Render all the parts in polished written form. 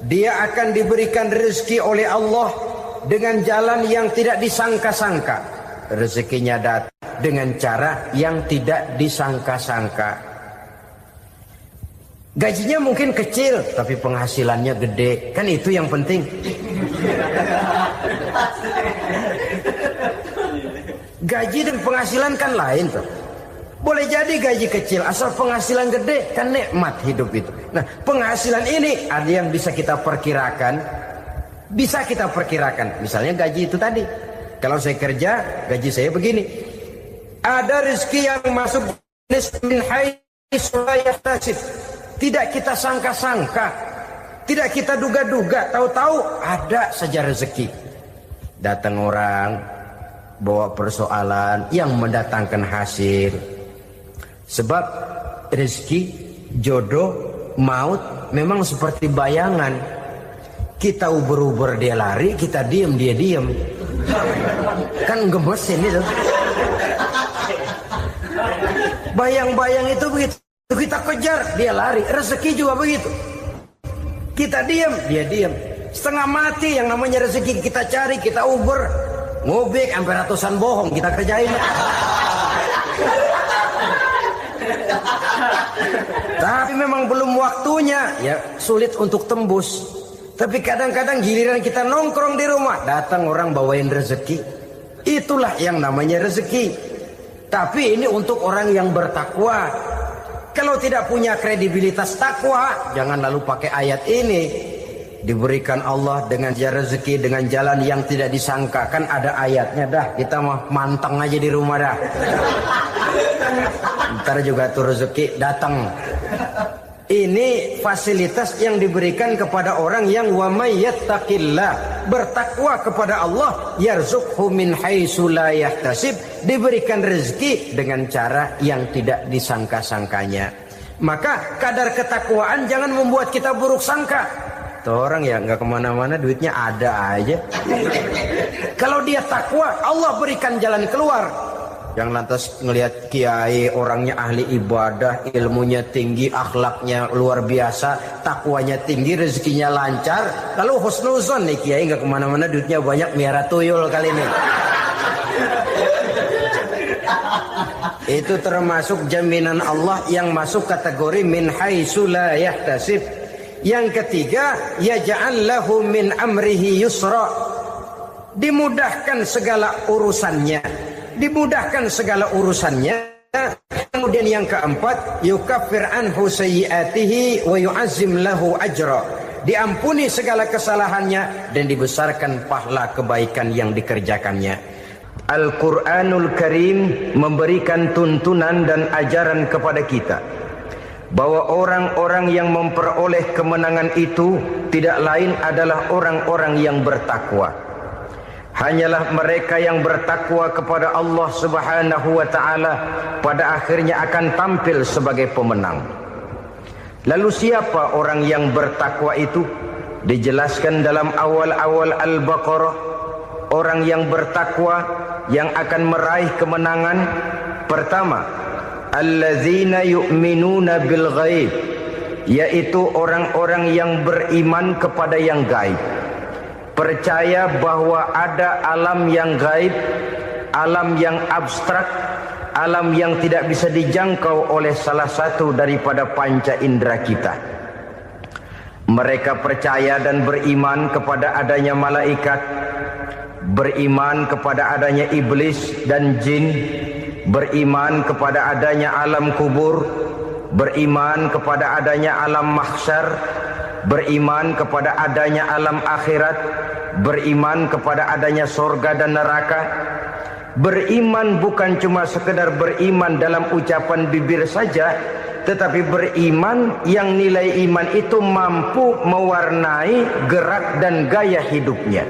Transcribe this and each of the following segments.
dia akan diberikan rezeki oleh Allah dengan jalan yang tidak disangka-sangka. Rezekinya datang dengan cara yang tidak disangka-sangka. Gajinya mungkin kecil, tapi penghasilannya gede. Kan itu yang penting. Gaji dan penghasilan kan lain tuh. Boleh jadi gaji kecil, asal penghasilan gede, kan nikmat hidup itu. Nah, penghasilan ini ada yang bisa kita perkirakan. Bisa kita perkirakan. Misalnya gaji itu tadi. Kalau saya kerja, gaji saya begini. Ada rezeki yang masuk min haitsu la yahtasib. Tidak kita sangka-sangka. Tidak kita duga-duga. Tahu-tahu ada saja rezeki. Datang orang, bawa persoalan yang mendatangkan hasil. Sebab rezeki, jodoh, maut memang seperti bayangan. Kita uber-uber dia lari, kita diem dia diem. Kan gemesin itu. Bayang-bayang itu begitu. Kita kejar, dia lari. Rezeki juga begitu. Kita diem, dia diem. Setengah mati yang namanya rezeki kita cari, kita uber. Ngobek sampai ratusan bohong kita kerjain. Tapi memang belum waktunya, ya sulit untuk tembus. Tapi kadang-kadang giliran kita nongkrong di rumah, datang orang bawain rezeki. Itulah yang namanya rezeki. Tapi ini untuk orang yang bertakwa. Kalau tidak punya kredibilitas takwa, jangan lalu pakai ayat ini. Diberikan Allah dengan rezeki dengan jalan yang tidak disangka. Kan ada ayatnya dah. Kita mah manteng aja di rumah dah. Ntar juga tuh rezeki datang. Ini fasilitas yang diberikan kepada orang yang wa may yattaqillah, bertakwa kepada Allah, yarzuqhu min haitsu la yahtasib, diberikan rezeki dengan cara yang tidak disangka-sangkanya. Maka kadar ketakwaan jangan membuat kita buruk sangka. Tuh orang ya nggak kemana-mana, duitnya ada aja. Kalau dia takwa, Allah berikan jalan keluar. Yang lantas ngelihat kiai orangnya ahli ibadah, ilmunya tinggi, akhlaknya luar biasa, takwanya tinggi, rezekinya lancar, lalu husnuzon nih kiai nggak kemana-mana, duitnya banyak, miara tuyul kali ini. Itu termasuk jaminan Allah yang masuk kategori min haitsu la yahtasib. Yang ketiga, yaj'al lahu min amrihi yusra, dimudahkan segala urusannya. Dimudahkan segala urusannya. Kemudian yang keempat, yukaffir anhu sayyiatihi wa yu'azzim lahu ajra, diampuni segala kesalahannya dan dibesarkan pahala kebaikan yang dikerjakannya. Al-Quranul Karim memberikan tuntunan dan ajaran kepada kita bahwa orang-orang yang memperoleh kemenangan itu tidak lain adalah orang-orang yang bertakwa. Hanyalah mereka yang bertakwa kepada Allah Subhanahu wa ta'ala pada akhirnya akan tampil sebagai pemenang. Lalu siapa orang yang bertakwa itu? Dijelaskan dalam awal-awal Al-Baqarah. Orang yang bertakwa yang akan meraih kemenangan, pertama, allazina yu'minuna bil ghaib, yaitu orang-orang yang beriman kepada yang gaib. Percaya bahwa ada alam yang gaib, alam yang abstrak, alam yang tidak bisa dijangkau oleh salah satu daripada panca indera kita. Mereka percaya dan beriman kepada adanya malaikat, beriman kepada adanya iblis dan jin, beriman kepada adanya alam kubur, beriman kepada adanya alam mahsyar, beriman kepada adanya alam akhirat, beriman kepada adanya surga dan neraka. Beriman bukan cuma sekedar beriman dalam ucapan bibir saja, tetapi beriman yang nilai iman itu mampu mewarnai gerak dan gaya hidupnya.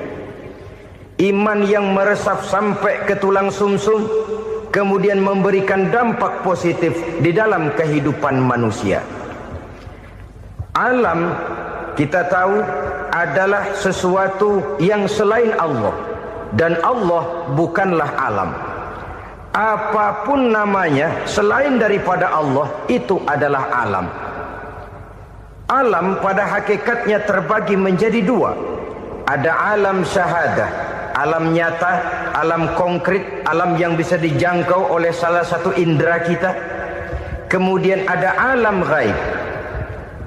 Iman yang meresap sampai ke tulang sumsum, kemudian memberikan dampak positif di dalam kehidupan manusia. Alam, kita tahu, adalah sesuatu yang selain Allah, dan Allah bukanlah alam. Apapun namanya selain daripada Allah, itu adalah alam. Alam pada hakikatnya terbagi menjadi dua. Ada alam syahadah, alam nyata, alam konkret, alam yang bisa dijangkau oleh salah satu indera kita. Kemudian ada alam ghaib,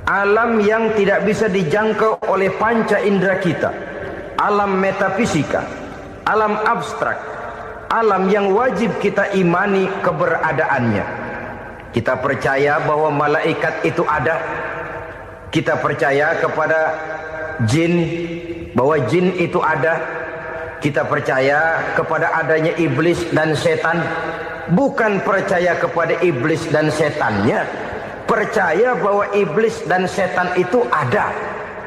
alam yang tidak bisa dijangkau oleh panca indera kita, alam metafisika, alam abstrak, alam yang wajib kita imani keberadaannya. Kita percaya bahwa malaikat itu ada. Kita percaya kepada jin, bahwa jin itu ada. Kita percaya kepada adanya iblis dan setan. Bukan percaya kepada iblis dan setannya, percaya bahwa iblis dan setan itu ada.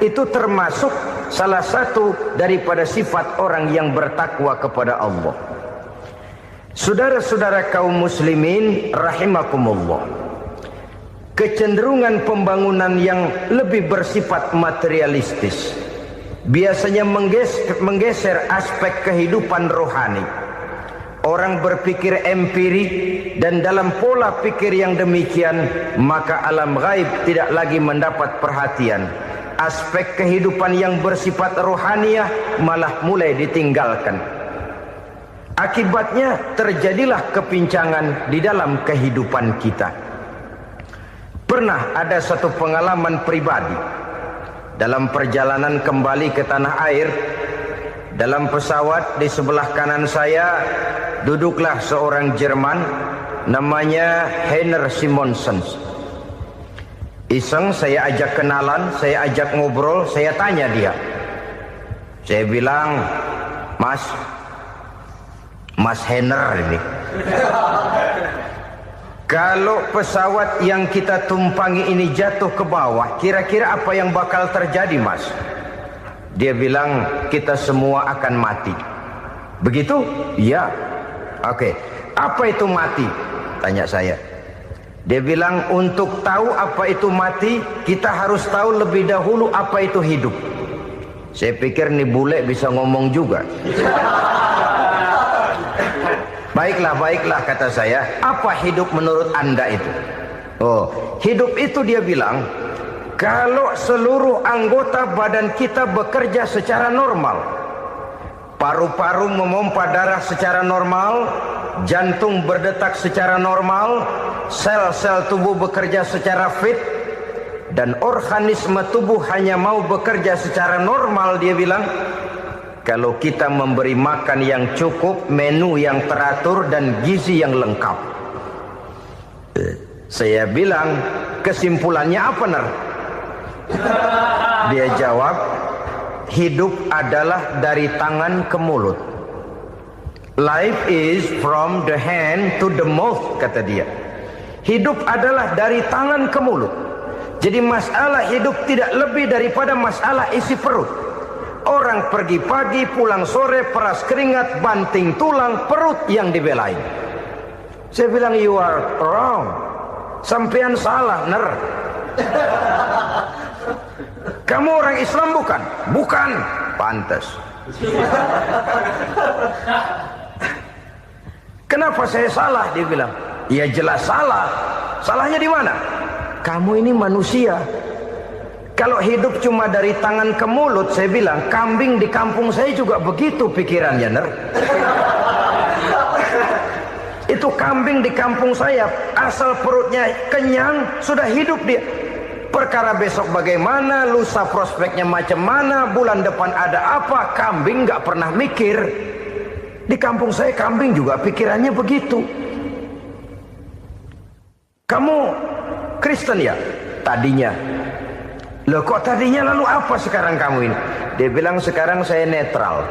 Itu termasuk salah satu daripada sifat orang yang bertakwa kepada Allah. Saudara-saudara kaum muslimin rahimakumullah, kecenderungan pembangunan yang lebih bersifat materialistis biasanya menggeser aspek kehidupan rohani. Orang berpikir empiri, dan dalam pola pikir yang demikian maka alam gaib tidak lagi mendapat perhatian. Aspek kehidupan yang bersifat rohaniah malah mulai ditinggalkan. Akibatnya terjadilah kepincangan di dalam kehidupan kita. Pernah ada satu pengalaman pribadi dalam perjalanan kembali ke tanah air. Dalam pesawat di sebelah kanan saya duduklah seorang Jerman namanya Heiner Simonsen. Iseng saya ajak kenalan, saya ajak ngobrol, saya tanya dia. Saya bilang, Mas Heiner ini, kalau pesawat yang kita tumpangi ini jatuh ke bawah, kira-kira apa yang bakal terjadi, Mas? Dia bilang, kita semua akan mati. Begitu? Iya. Oke. Apa itu mati? Tanya saya. Dia bilang, untuk tahu apa itu mati, kita harus tahu lebih dahulu apa itu hidup. Saya pikir nih bule bisa ngomong juga. Baiklah kata saya. Apa hidup menurut Anda itu? Oh, hidup itu dia bilang, kalau seluruh anggota badan kita bekerja secara normal, paru-paru memompa darah secara normal, jantung berdetak secara normal, sel-sel tubuh bekerja secara fit, dan organisme tubuh hanya mau bekerja secara normal, dia bilang, kalau kita memberi makan yang cukup, menu yang teratur, dan gizi yang lengkap. Saya bilang, kesimpulannya apa, Ner? Dia jawab, hidup adalah dari tangan ke mulut. Life is from the hand to the mouth, kata dia. Hidup adalah dari tangan ke mulut. Jadi masalah hidup tidak lebih daripada masalah isi perut. Orang pergi pagi, pulang sore, peras keringat, banting tulang, perut yang dibelain. Saya bilang, you are wrong. Sampean salah, Ner. Kamu orang Islam bukan? Bukan. Pantas. Kenapa saya salah? Dia bilang, ya jelas salah. Salahnya di mana? Kamu ini manusia. Kalau hidup cuma dari tangan ke mulut, saya bilang, kambing di kampung saya juga begitu pikirannya, Ner. Itu kambing di kampung saya, asal perutnya kenyang, sudah hidup dia. Perkara besok bagaimana, lusa prospeknya macam mana, bulan depan ada apa, kambing nggak pernah mikir. Di kampung saya kambing juga pikirannya begitu. Kamu Kristen ya? Tadinya. Loh kok tadinya, lalu apa sekarang kamu ini? Dia bilang, sekarang saya netral.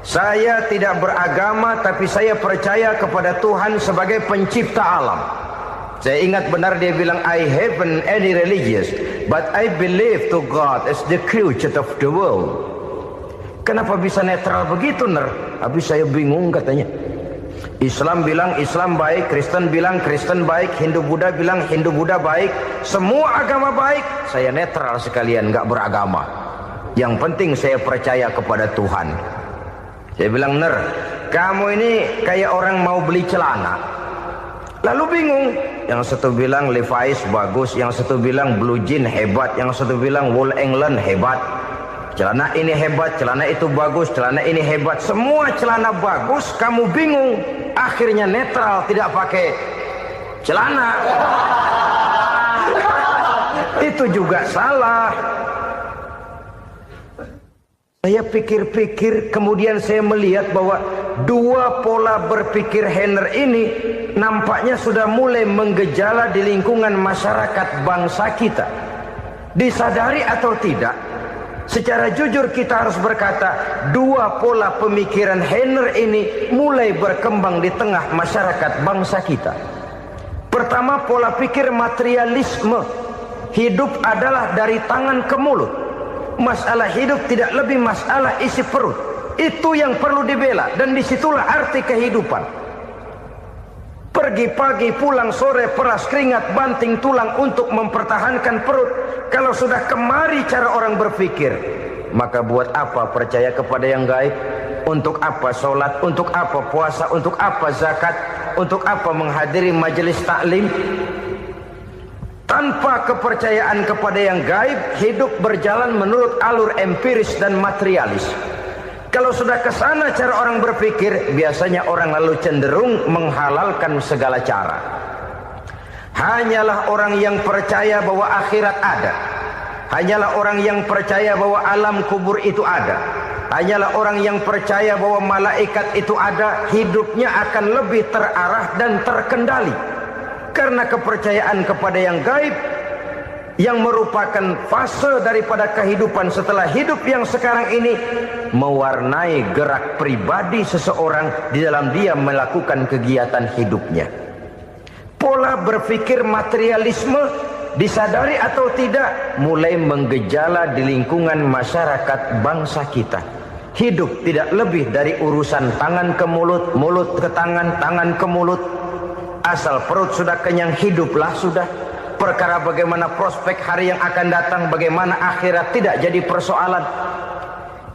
Saya tidak beragama, tapi saya percaya kepada Tuhan sebagai pencipta alam. Saya ingat benar dia bilang, I haven't any religious, but I believe to God as the creator of the world. Kenapa bisa netral begitu, Ner? Habis saya bingung katanya. Islam bilang Islam baik, Kristen bilang Kristen baik, Hindu Buddha bilang Hindu Buddha baik, semua agama baik. Saya netral sekalian, nggak beragama. Yang penting saya percaya kepada Tuhan. Saya bilang, Ner, kamu ini kayak orang mau beli celana, lalu bingung, yang satu bilang Levi's bagus, yang satu bilang Blue Jean hebat, yang satu bilang Wool England hebat. Celana ini hebat, celana itu bagus, celana ini hebat. Semua celana bagus, kamu bingung. Akhirnya netral, tidak pakai celana. Itu juga salah. Saya pikir-pikir, kemudian saya melihat bahwa dua pola berpikir Henner ini nampaknya sudah mulai menggejala di lingkungan masyarakat bangsa kita. Disadari atau tidak, secara jujur kita harus berkata, dua pola pemikiran Henner ini mulai berkembang di tengah masyarakat bangsa kita. Pertama, pola pikir materialisme. Hidup adalah dari tangan ke mulut. Masalah hidup tidak lebih masalah isi perut. Itu yang perlu dibela, dan disitulah arti kehidupan. Pergi pagi, pulang sore, peras keringat, banting tulang untuk mempertahankan perut. Kalau sudah kemari cara orang berpikir, maka buat apa percaya kepada yang gaib? Untuk apa sholat? Untuk apa puasa? Untuk apa zakat? Untuk apa menghadiri majelis taklim? Tanpa kepercayaan kepada yang gaib, hidup berjalan menurut alur empiris dan materialis. Kalau sudah ke sana cara orang berpikir, biasanya orang lalu cenderung menghalalkan segala cara. Hanyalah orang yang percaya bahwa akhirat ada. Hanyalah orang yang percaya bahwa alam kubur itu ada. Hanyalah orang yang percaya bahwa malaikat itu ada, hidupnya akan lebih terarah dan terkendali. Karena kepercayaan kepada yang gaib, yang merupakan fase daripada kehidupan setelah hidup yang sekarang ini, mewarnai gerak pribadi seseorang di dalam dia melakukan kegiatan hidupnya. Pola berpikir materialisme, disadari atau tidak, mulai menggejala di lingkungan masyarakat bangsa kita. Hidup tidak lebih dari urusan tangan ke mulut, mulut ke tangan, tangan ke mulut. Asal perut sudah kenyang, hiduplah sudah. Perkara bagaimana prospek hari yang akan datang, bagaimana akhirat, tidak jadi persoalan.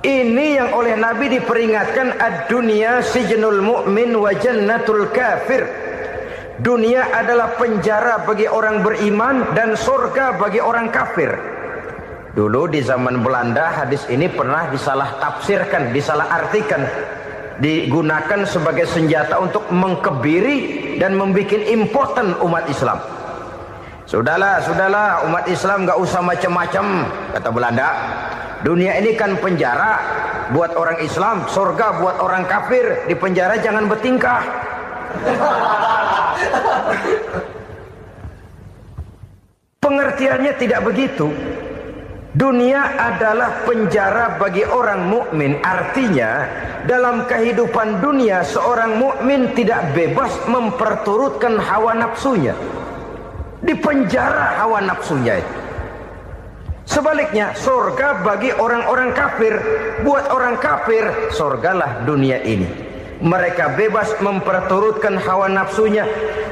Ini yang oleh Nabi diperingatkan, ad-dunya sijnul mu'min wa jannatul kafir. Dunia adalah penjara bagi orang beriman dan surga bagi orang kafir. Dulu di zaman Belanda hadis ini pernah disalah tafsirkan, disalah artikan, digunakan sebagai senjata untuk mengkebiri dan membuat impoten umat Islam. Sudahlah umat Islam gak usah macam-macam, kata Belanda. Dunia ini kan penjara buat orang Islam, surga buat orang kafir. Di penjara jangan bertingkah. Pengertiannya tidak begitu. Dunia adalah penjara bagi orang mukmin. Artinya dalam kehidupan dunia seorang mukmin tidak bebas memperturutkan hawa nafsunya. Di penjara hawa nafsunya itu. Sebaliknya surga bagi orang-orang kafir. Buat orang kafir surgalah dunia ini. Mereka bebas memperturutkan hawa nafsunya.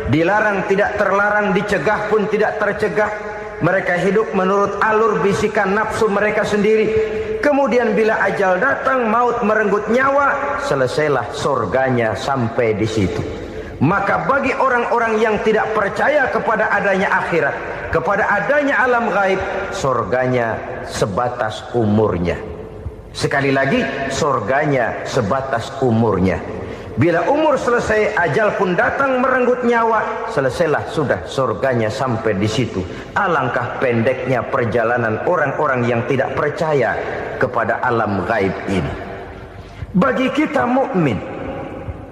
Dilarang tidak terlarang, dicegah pun tidak tercegah. Mereka hidup menurut alur bisikan nafsu mereka sendiri. Kemudian bila ajal datang, maut merenggut nyawa, selesailah surganya sampai di situ. Maka bagi orang-orang yang tidak percaya kepada adanya akhirat, kepada adanya alam gaib, surganya sebatas umurnya. Sekali lagi, surganya sebatas umurnya. Bila umur selesai, ajal pun datang merenggut nyawa, selesailah sudah surganya sampai di situ. Alangkah pendeknya perjalanan orang-orang yang tidak percaya kepada alam gaib ini. Bagi kita mukmin,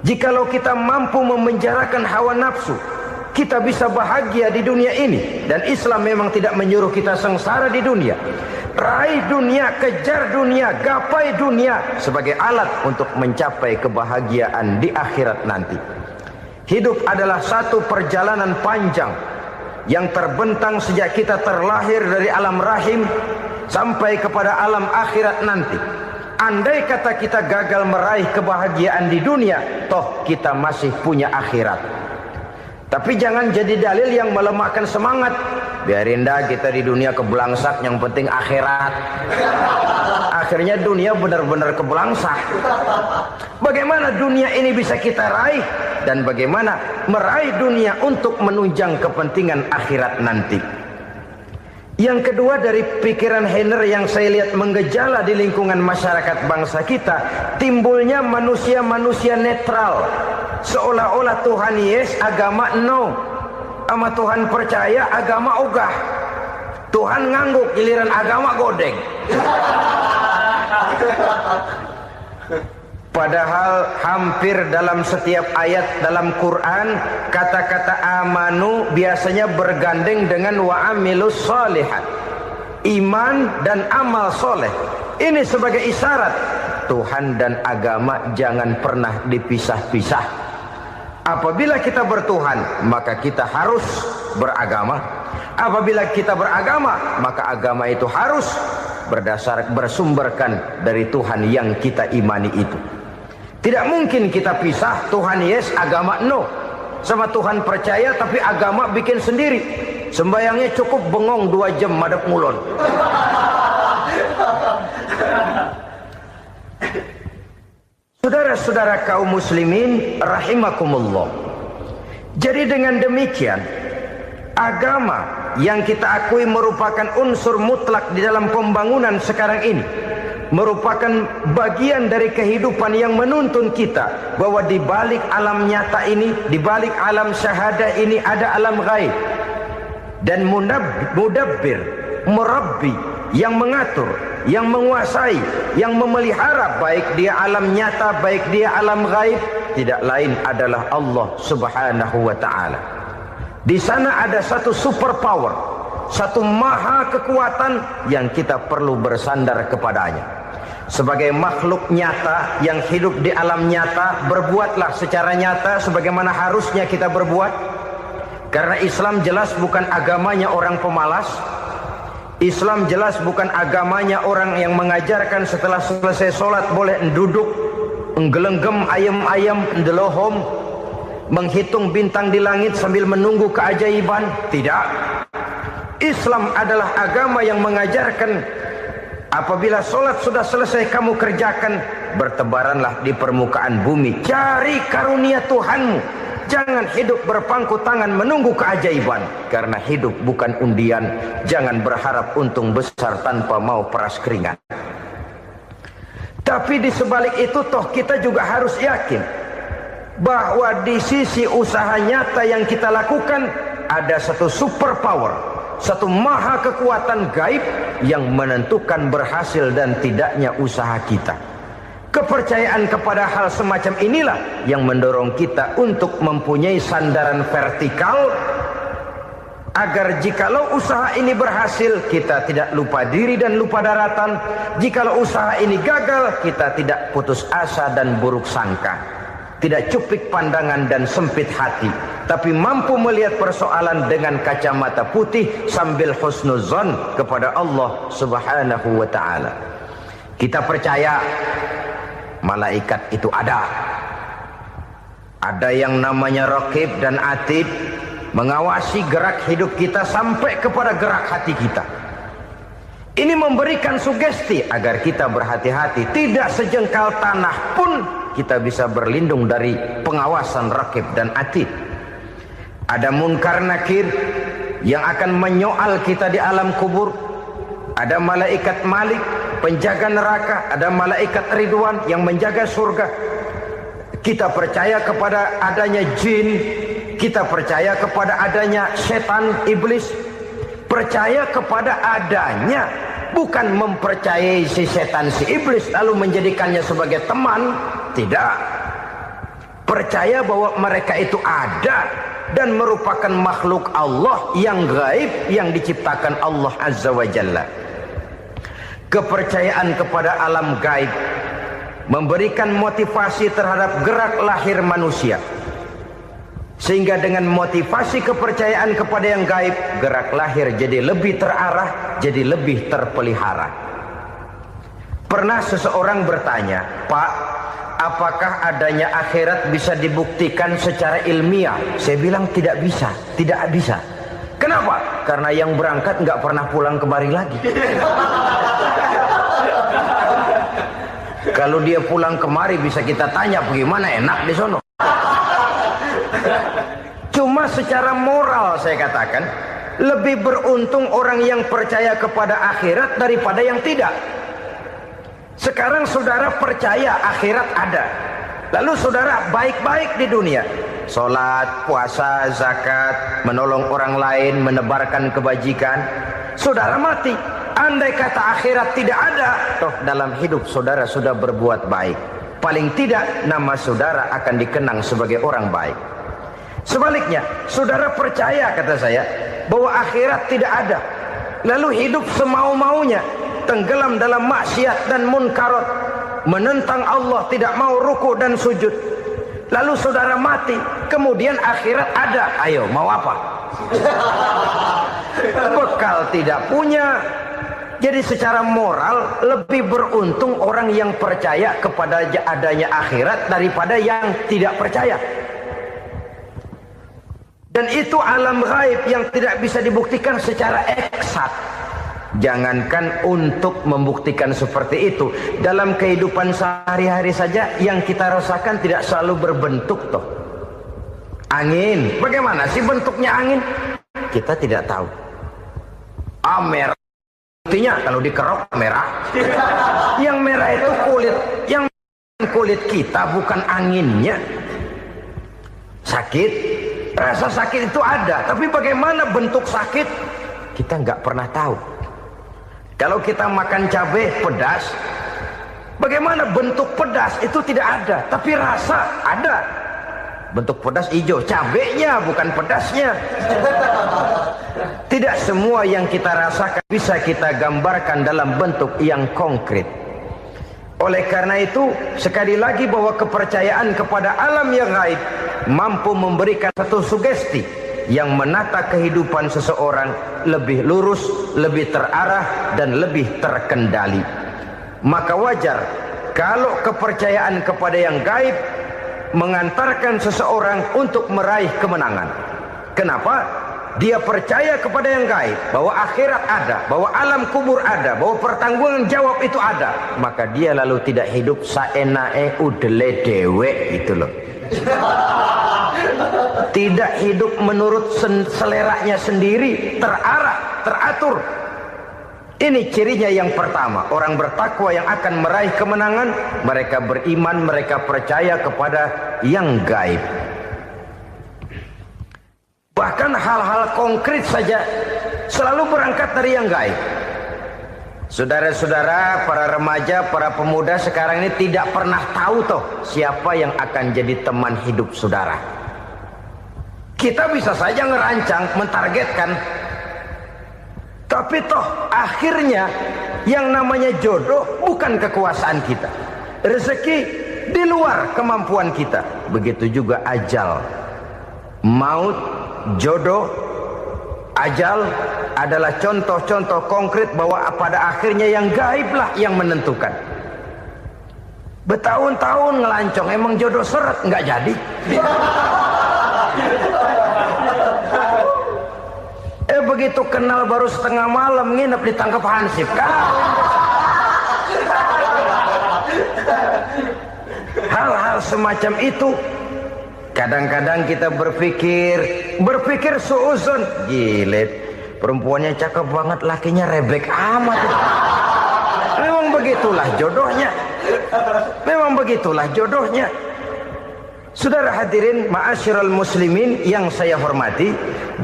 jikalau kita mampu memenjarakan hawa nafsu, kita bisa bahagia di dunia ini. Dan Islam memang tidak menyuruh kita sengsara di dunia. Raih dunia, kejar dunia, gapai dunia sebagai alat untuk mencapai kebahagiaan di akhirat nanti. Hidup adalah satu perjalanan panjang yang terbentang sejak kita terlahir dari alam rahim sampai kepada alam akhirat nanti. Andai kata kita gagal meraih kebahagiaan di dunia, toh kita masih punya akhirat. Tapi jangan jadi dalil yang melemahkan semangat. Biarin dah kita di dunia kebelangsak, yang penting akhirat. akhirnya dunia benar-benar kebelangsang. Bagaimana dunia ini bisa kita raih, dan bagaimana meraih dunia untuk menunjang kepentingan akhirat nanti. Yang kedua, dari pikiran Heiner yang saya lihat menggejala di lingkungan masyarakat bangsa kita, timbulnya manusia-manusia netral, seolah-olah Tuhan yes, agama no, sama Tuhan percaya, agama ogah. Tuhan ngangguk, giliran agama godeng. Padahal hampir dalam setiap ayat dalam Quran, kata-kata amanu biasanya bergandeng dengan wa amilus sholihat, iman dan amal soleh. Ini sebagai isyarat Tuhan dan agama jangan pernah dipisah-pisah. Apabila kita bertuhan, maka kita harus beragama. Apabila kita beragama, maka agama itu harus bersumberkan dari Tuhan yang kita imani itu. Tidak mungkin kita pisah, Tuhan yes, agama no. Sama Tuhan percaya tapi agama bikin sendiri. Sembayangnya cukup bengong 2 jam madep ngulon. Saudara-saudara kaum muslimin rahimakumullah. Jadi dengan demikian, agama yang kita akui merupakan unsur mutlak di dalam pembangunan sekarang ini, merupakan bagian dari kehidupan yang menuntun kita bahwa di balik alam nyata ini, di balik alam syahadah ini ada alam gaib. Dan mudabbir, murabbi, yang mengatur, yang menguasai, yang memelihara baik dia alam nyata, baik dia alam gaib, tidak lain adalah Allah Subhanahu wa taala. Di sana ada satu super power, satu maha kekuatan yang kita perlu bersandar kepadanya. Sebagai makhluk nyata yang hidup di alam nyata, berbuatlah secara nyata sebagaimana harusnya kita berbuat. Karena Islam jelas bukan agamanya orang pemalas. Islam jelas bukan agamanya orang yang mengajarkan setelah selesai sholat boleh duduk, nggelenggem ayam-ayam, ndelohom, menghitung bintang di langit sambil menunggu keajaiban. Tidak. Islam adalah agama yang mengajarkan apabila sholat sudah selesai kamu kerjakan, bertebaranlah di permukaan bumi, cari karunia Tuhanmu. Jangan hidup berpangku tangan menunggu keajaiban, karena hidup bukan undian. Jangan berharap untung besar tanpa mau peras keringat. Tapi di sebalik itu toh kita juga harus yakin bahwa di sisi usaha nyata yang kita lakukan ada satu super power, satu maha kekuatan gaib yang menentukan berhasil dan tidaknya usaha kita. Kepercayaan kepada hal semacam inilah yang mendorong kita untuk mempunyai sandaran vertikal, agar jikalau usaha ini berhasil, kita tidak lupa diri dan lupa daratan. Jikalau usaha ini gagal, kita tidak putus asa dan buruk sangka, tidak cupik pandangan dan sempit hati, tapi mampu melihat persoalan dengan kacamata putih sambil husnuzon kepada Allah Subhanahu wa ta'ala. Kita percaya malaikat itu ada. Ada yang namanya raqib dan atid, mengawasi gerak hidup kita sampai kepada gerak hati kita. Ini memberikan sugesti agar kita berhati-hati, tidak sejengkal tanah pun kita bisa berlindung dari pengawasan raqib dan atid. Ada munkar nakir yang akan menyoal kita di alam kubur. Ada malaikat Malik, penjaga neraka. Ada malaikat Ridwan yang menjaga surga. Kita percaya kepada adanya jin, kita percaya kepada adanya setan, iblis. Percaya kepada adanya, bukan mempercayai si setan, si iblis lalu menjadikannya sebagai teman. Tidak. Percaya bahwa mereka itu ada dan merupakan makhluk Allah yang gaib yang diciptakan Allah Azza wa Jalla. Kepercayaan kepada alam gaib memberikan motivasi terhadap gerak lahir manusia, sehingga dengan motivasi kepercayaan kepada yang gaib, gerak lahir jadi lebih terarah, jadi lebih terpelihara. Pernah seseorang bertanya, "Pak, apakah adanya akhirat bisa dibuktikan secara ilmiah?" Saya bilang tidak bisa, tidak bisa. Kenapa? Karena yang berangkat nggak pernah pulang kembali lagi. Kalau dia pulang kemari bisa kita tanya bagaimana enak di sono. Cuma secara moral saya katakan, lebih beruntung orang yang percaya kepada akhirat daripada yang tidak. Sekarang saudara percaya akhirat ada, lalu saudara baik-baik di dunia, sholat, puasa, zakat, menolong orang lain, menebarkan kebajikan. Saudara mati, andai kata akhirat tidak ada, toh dalam hidup saudara sudah berbuat baik, paling tidak nama saudara akan dikenang sebagai orang baik. Sebaliknya, saudara percaya, kata saya, bahwa akhirat tidak ada, lalu hidup semau-maunya, tenggelam dalam maksiat dan munkarat, menentang Allah, tidak mau ruku dan sujud. Lalu saudara mati, kemudian akhirat ada, ayo mau apa? Bekal tidak punya. Jadi secara moral lebih beruntung orang yang percaya kepada adanya akhirat daripada yang tidak percaya. Dan itu alam gaib yang tidak bisa dibuktikan secara eksakt. Jangankan untuk membuktikan seperti itu, dalam kehidupan sehari-hari saja yang kita rasakan tidak selalu berbentuk toh. Angin, bagaimana sih bentuknya angin? Kita tidak tahu. Merah, buktinya kalau dikerok merah. Yang merah itu kulit, yang kulit kita bukan anginnya. Sakit, rasa sakit itu ada, tapi bagaimana bentuk sakit kita nggak pernah tahu. Kalau kita makan cabai pedas, bagaimana bentuk pedas itu tidak ada, tapi rasa ada. Bentuk pedas hijau, cabainya bukan pedasnya. Tidak semua yang kita rasakan bisa kita gambarkan dalam bentuk yang konkret. Oleh karena itu, sekali lagi bahwa kepercayaan kepada alam yang gaib mampu memberikan satu sugesti yang menata kehidupan seseorang lebih lurus, lebih terarah, dan lebih terkendali. Maka wajar kalau kepercayaan kepada yang gaib mengantarkan seseorang untuk meraih kemenangan. Kenapa? Dia percaya kepada yang gaib, bahwa akhirat ada, bahwa alam kubur ada, bahwa pertanggungan jawab itu ada. Maka dia lalu tidak hidup saenae udele dewe, itu loh. Tidak hidup menurut seleranya sendiri, terarah, teratur. Ini cirinya yang pertama. Orang bertakwa yang akan meraih kemenangan, mereka beriman, mereka percaya kepada yang gaib. Bahkan hal-hal konkret saja selalu berangkat dari yang gaib. Saudara-saudara, para remaja, para pemuda sekarang ini tidak pernah tahu toh siapa yang akan jadi teman hidup saudara. Kita bisa saja ngerancang, mentargetkan, tapi toh akhirnya yang namanya jodoh bukan kekuasaan kita. Rezeki di luar kemampuan kita. Begitu juga ajal. Maut, jodoh, ajal adalah contoh-contoh konkret bahwa pada akhirnya yang gaiblah yang menentukan. Bertahun-tahun ngelancong, emang jodoh seret, nggak jadi. Begitu kenal baru setengah malam nginep ditangkap hansip kan. Hal-hal semacam itu kadang-kadang kita berpikir suuzon, gile, perempuannya cakep banget, lakinya rebek amat. Memang begitulah jodohnya. Memang begitulah jodohnya. Saudara hadirin ma'asyiral muslimin yang saya hormati,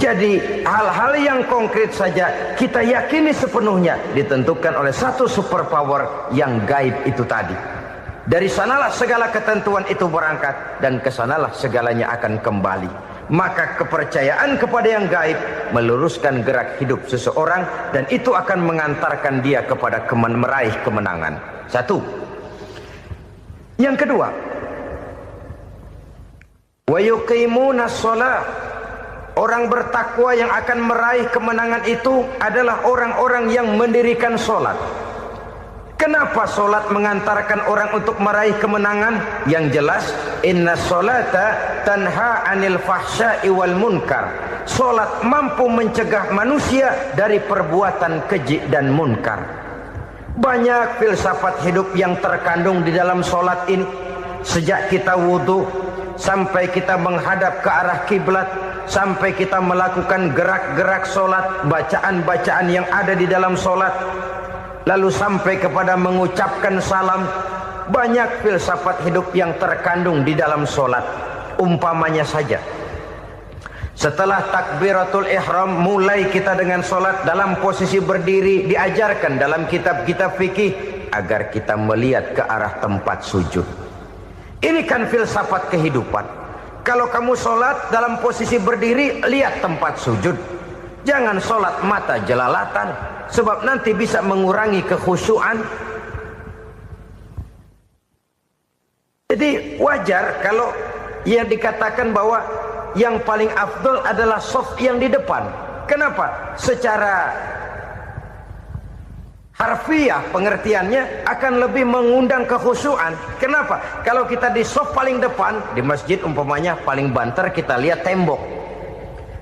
jadi hal-hal yang konkret saja kita yakini sepenuhnya ditentukan oleh satu superpower yang gaib itu tadi. Dari sanalah segala ketentuan itu berangkat dan kesanalah segalanya akan kembali. Maka kepercayaan kepada yang gaib meluruskan gerak hidup seseorang dan itu akan mengantarkan dia kepada meraih kemenangan. Satu. Yang kedua, wa yuqimuna shalah. Orang bertakwa yang akan meraih kemenangan itu adalah orang-orang yang mendirikan sholat. Kenapa sholat mengantarkan orang untuk meraih kemenangan? Yang jelas, inna sholata tanha anil fahsya'i wal munkar. Sholat mampu mencegah manusia dari perbuatan keji dan munkar. Banyak filsafat hidup yang terkandung di dalam solat ini. Sejak kita wudhu sampai kita menghadap ke arah kiblat, sampai kita melakukan gerak-gerak solat, bacaan-bacaan yang ada di dalam solat, lalu sampai kepada mengucapkan salam. Banyak filsafat hidup yang terkandung di dalam solat. Umpamanya saja, setelah takbiratul ihram, mulai kita dengan solat dalam posisi berdiri. Diajarkan dalam kitab-kitab fikih agar kita melihat ke arah tempat sujud. Ini kan filsafat kehidupan. Kalau kamu solat dalam posisi berdiri, lihat tempat sujud. Jangan solat mata jelalatan, sebab nanti bisa mengurangi kekhusyuan. Jadi wajar kalau yang dikatakan bahwa yang paling afdol adalah soft yang di depan. Kenapa? Secara harfiah pengertiannya akan lebih mengundang kekhusyuan. Kenapa? Kalau kita di soft paling depan, di masjid umpamanya paling banter kita lihat tembok.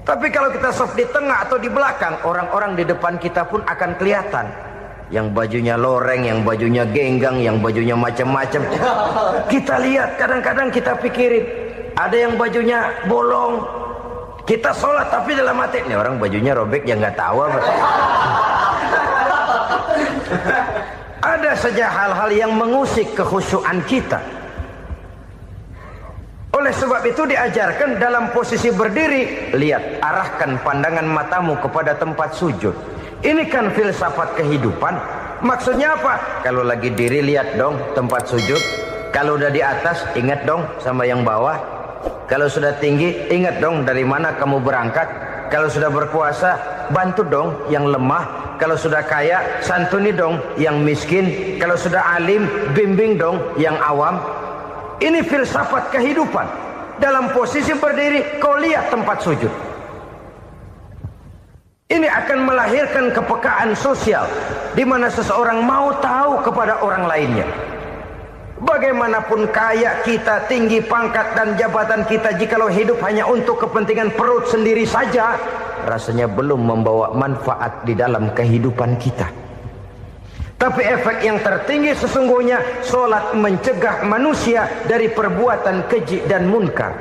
Tapi kalau kita soft di tengah atau di belakang, orang-orang di depan kita pun akan kelihatan. Yang bajunya loreng, yang bajunya genggang, yang bajunya macam-macam. Kita lihat, kadang-kadang kita pikirin, ada yang bajunya bolong. Kita sholat tapi dalam hati, ini orang bajunya robek yang nggak tahu apa. Ada saja hal-hal yang mengusik kekhusyuan kita. Oleh sebab itu diajarkan dalam posisi berdiri, lihat, arahkan pandangan matamu kepada tempat sujud. Ini kan filsafat kehidupan. Maksudnya apa? Kalau lagi diri, lihat dong tempat sujud. Kalau udah di atas, ingat dong sama yang bawah. Kalau sudah tinggi, ingat dong dari mana kamu berangkat. Kalau sudah berkuasa, bantu dong yang lemah. Kalau sudah kaya, santuni dong yang miskin. Kalau sudah alim, bimbing dong yang awam. Ini filsafat kehidupan. Dalam posisi berdiri, kau lihat tempat sujud. Ini akan melahirkan kepekaan sosial, di mana seseorang mau tahu kepada orang lainnya. Bagaimanapun kaya kita, tinggi pangkat dan jabatan kita, jikalau hidup hanya untuk kepentingan perut sendiri saja, rasanya belum membawa manfaat di dalam kehidupan kita. Tapi efek yang tertinggi sesungguhnya, solat mencegah manusia dari perbuatan keji dan munkar.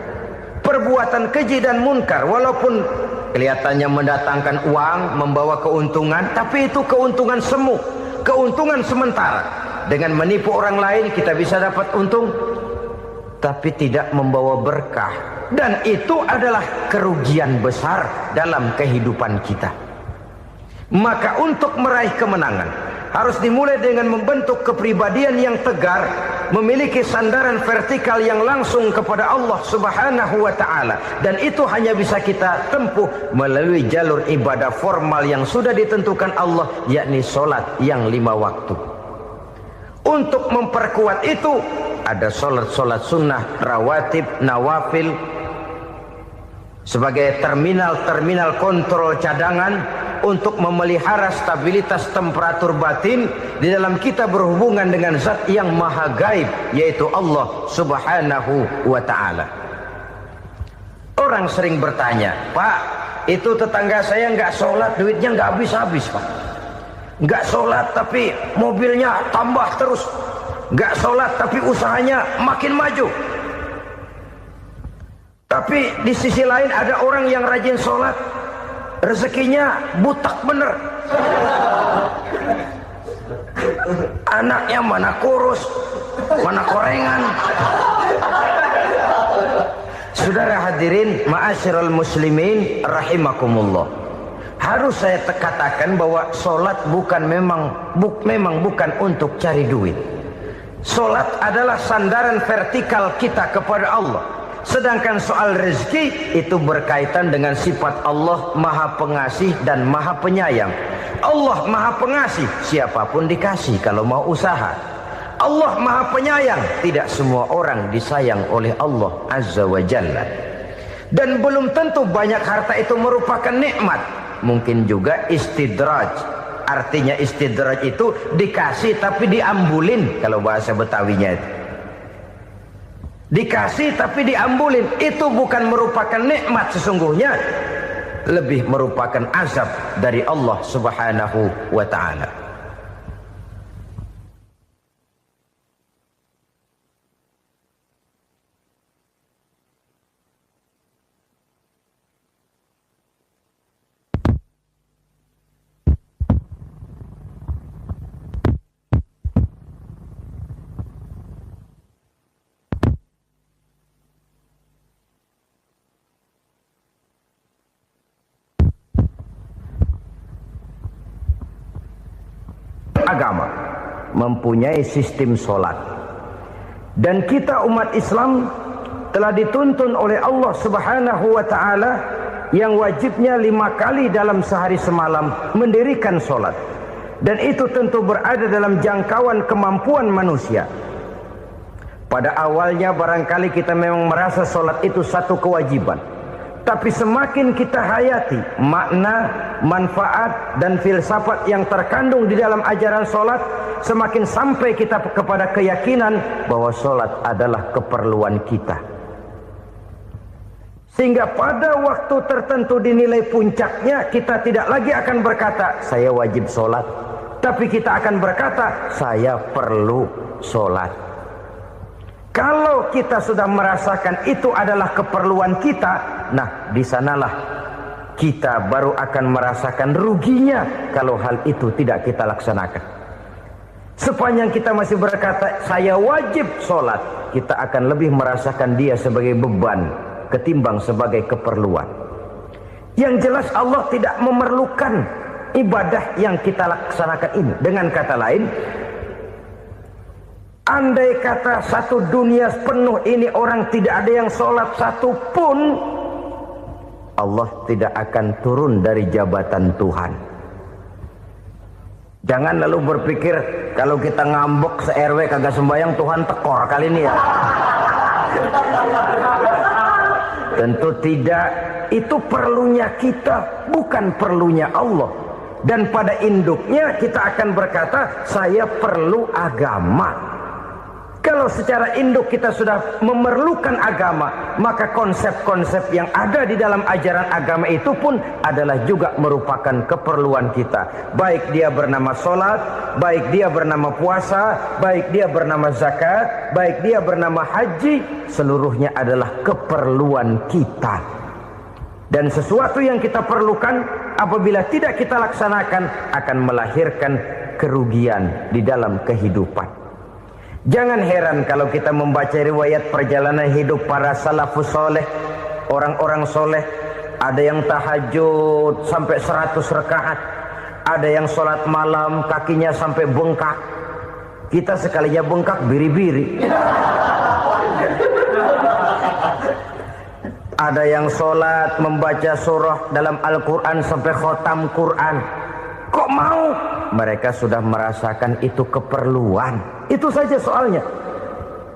Perbuatan keji dan munkar, walaupun kelihatannya mendatangkan uang, membawa keuntungan, tapi itu keuntungan semu, keuntungan sementara. Dengan menipu orang lain kita bisa dapat untung, tapi tidak membawa berkah. Dan itu adalah kerugian besar dalam kehidupan kita. Maka untuk meraih kemenangan, harus dimulai dengan membentuk kepribadian yang tegar, memiliki sandaran vertikal yang langsung kepada Allah Subhanahu wa ta'ala. Dan itu hanya bisa kita tempuh melalui jalur ibadah formal yang sudah ditentukan Allah, yakni solat yang 5 waktu. Untuk memperkuat itu, ada solat-solat sunnah, rawatib, nawafil, sebagai terminal-terminal kontrol cadangan untuk memelihara stabilitas temperatur batin di dalam kita berhubungan dengan zat yang maha gaib, yaitu Allah Subhanahu wa ta'ala. Orang sering bertanya, Pak, itu tetangga saya nggak sholat, duitnya nggak habis-habis, Pak. Nggak sholat tapi mobilnya tambah terus. Nggak sholat tapi usahanya makin maju. Tapi di sisi lain ada orang yang rajin sholat, rezekinya butak bener. Anaknya mana kurus, mana korengan. Saudara hadirin ma'asyiral muslimin rahimakumullah. Harus saya katakan bahwa solat memang bukan untuk cari duit. Solat adalah sandaran vertikal kita kepada Allah. Sedangkan soal rezeki itu berkaitan dengan sifat Allah maha pengasih dan maha penyayang. Allah maha pengasih, siapapun dikasih kalau mau usaha. Allah maha penyayang, tidak semua orang disayang oleh Allah Azza wa Jalla. Dan belum tentu banyak harta itu merupakan nikmat. Mungkin juga istidraj. Artinya istidraj itu dikasih tapi diambulin, kalau bahasa Betawinya itu. Dikasih tapi diambulin, itu bukan merupakan nikmat sesungguhnya, lebih merupakan azab dari Allah Subhanahu wa ta'ala. agama, mempunyai sistem sholat. Dan kita umat Islam telah dituntun oleh Allah Subhanahu wa ta'ala yang wajibnya 5 kali dalam sehari semalam mendirikan sholat. Dan itu tentu berada dalam jangkauan kemampuan manusia. Pada awalnya barangkali kita memang merasa sholat itu satu kewajiban. Tapi semakin kita hayati makna, manfaat dan filsafat yang terkandung di dalam ajaran sholat, semakin sampai kita kepada keyakinan bahwa sholat adalah keperluan kita. Sehingga pada waktu tertentu dinilai puncaknya, kita tidak lagi akan berkata saya wajib sholat, tapi kita akan berkata saya perlu sholat. Kalau kita sudah merasakan itu adalah keperluan kita, nah di sanalah kita baru akan merasakan ruginya kalau hal itu tidak kita laksanakan. Sepanjang kita masih berkata saya wajib sholat, kita akan lebih merasakan dia sebagai beban ketimbang sebagai keperluan. Yang jelas Allah tidak memerlukan ibadah yang kita laksanakan ini. Dengan kata lain, andai kata satu dunia penuh ini orang tidak ada yang sholat satu pun, Allah tidak akan turun dari jabatan Tuhan. Jangan lalu berpikir kalau kita ngambek se-RW kagak sembahyang Tuhan tekor kali ini ya. Tentu tidak. Itu perlunya kita, bukan perlunya Allah. Dan pada induknya kita akan berkata saya perlu agama. Kalau secara induk kita sudah memerlukan agama, maka konsep-konsep yang ada di dalam ajaran agama itu pun adalah juga merupakan keperluan kita. Baik dia bernama sholat, baik dia bernama puasa, baik dia bernama zakat, baik dia bernama haji, seluruhnya adalah keperluan kita. Dan sesuatu yang kita perlukan apabila tidak kita laksanakan akan melahirkan kerugian di dalam kehidupan. Jangan heran kalau kita membaca riwayat perjalanan hidup para salafus soleh, orang-orang soleh. Ada yang tahajud sampai 100 rakaat, ada yang sholat malam kakinya sampai bengkak. Kita sekalinya bengkak biri-biri. Ada yang sholat membaca surah dalam Al-Quran sampai khotam Quran. Kok mau? Mereka sudah merasakan itu keperluan. Itu saja soalnya.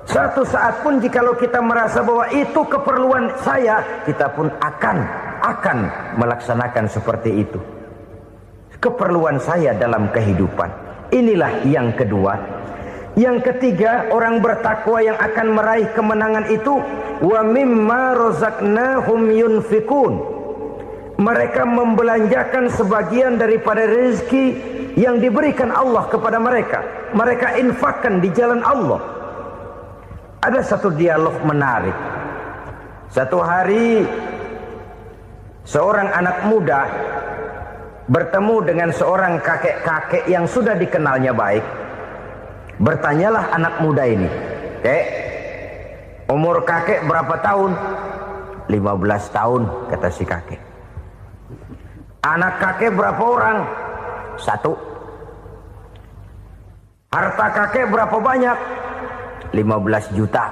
Satu saat pun jikalau kita merasa bahwa itu keperluan saya, kita pun akan melaksanakan seperti itu. Keperluan saya dalam kehidupan. Inilah yang kedua. Yang ketiga, orang bertakwa yang akan meraih kemenangan itu, wa mimma razaqnahum yunfikun. Mereka membelanjakan sebagian daripada rezeki yang diberikan Allah kepada mereka. Mereka infakkan di jalan Allah. Ada satu dialog menarik. Satu hari seorang anak muda bertemu dengan seorang kakek-kakek yang sudah dikenalnya baik. Bertanyalah anak muda ini, "Kek, umur kakek berapa tahun?" 15 tahun, kata si kakek. "Anak kakek berapa orang?" 1. "Harta kakek berapa banyak?" 15 juta.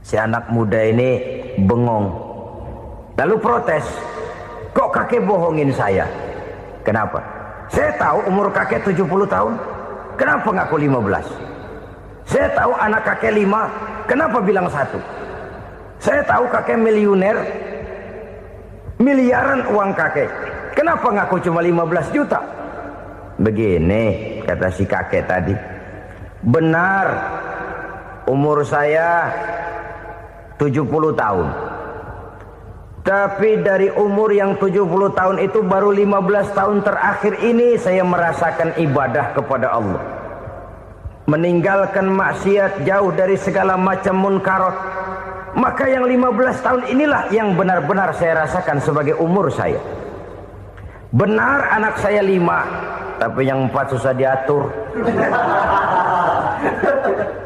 Si anak muda ini bengong. Lalu protes, "Kok kakek bohongin saya?" "Kenapa?" "Saya tahu umur kakek 70 tahun. Kenapa ngaku 15? Saya tahu anak kakek 5. Kenapa bilang 1? Saya tahu kakek miliuner, miliaran uang kakek. Kenapa ngaku cuma 15 juta? Begini, kata si kakek tadi. Benar, umur saya 70 tahun. Tapi dari umur yang 70 tahun itu baru 15 tahun terakhir ini saya merasakan ibadah kepada Allah. Meninggalkan maksiat, jauh dari segala macam munkarat. Maka yang 15 tahun inilah yang benar-benar saya rasakan sebagai umur saya. Benar anak saya 5, tapi yang 4 susah diatur.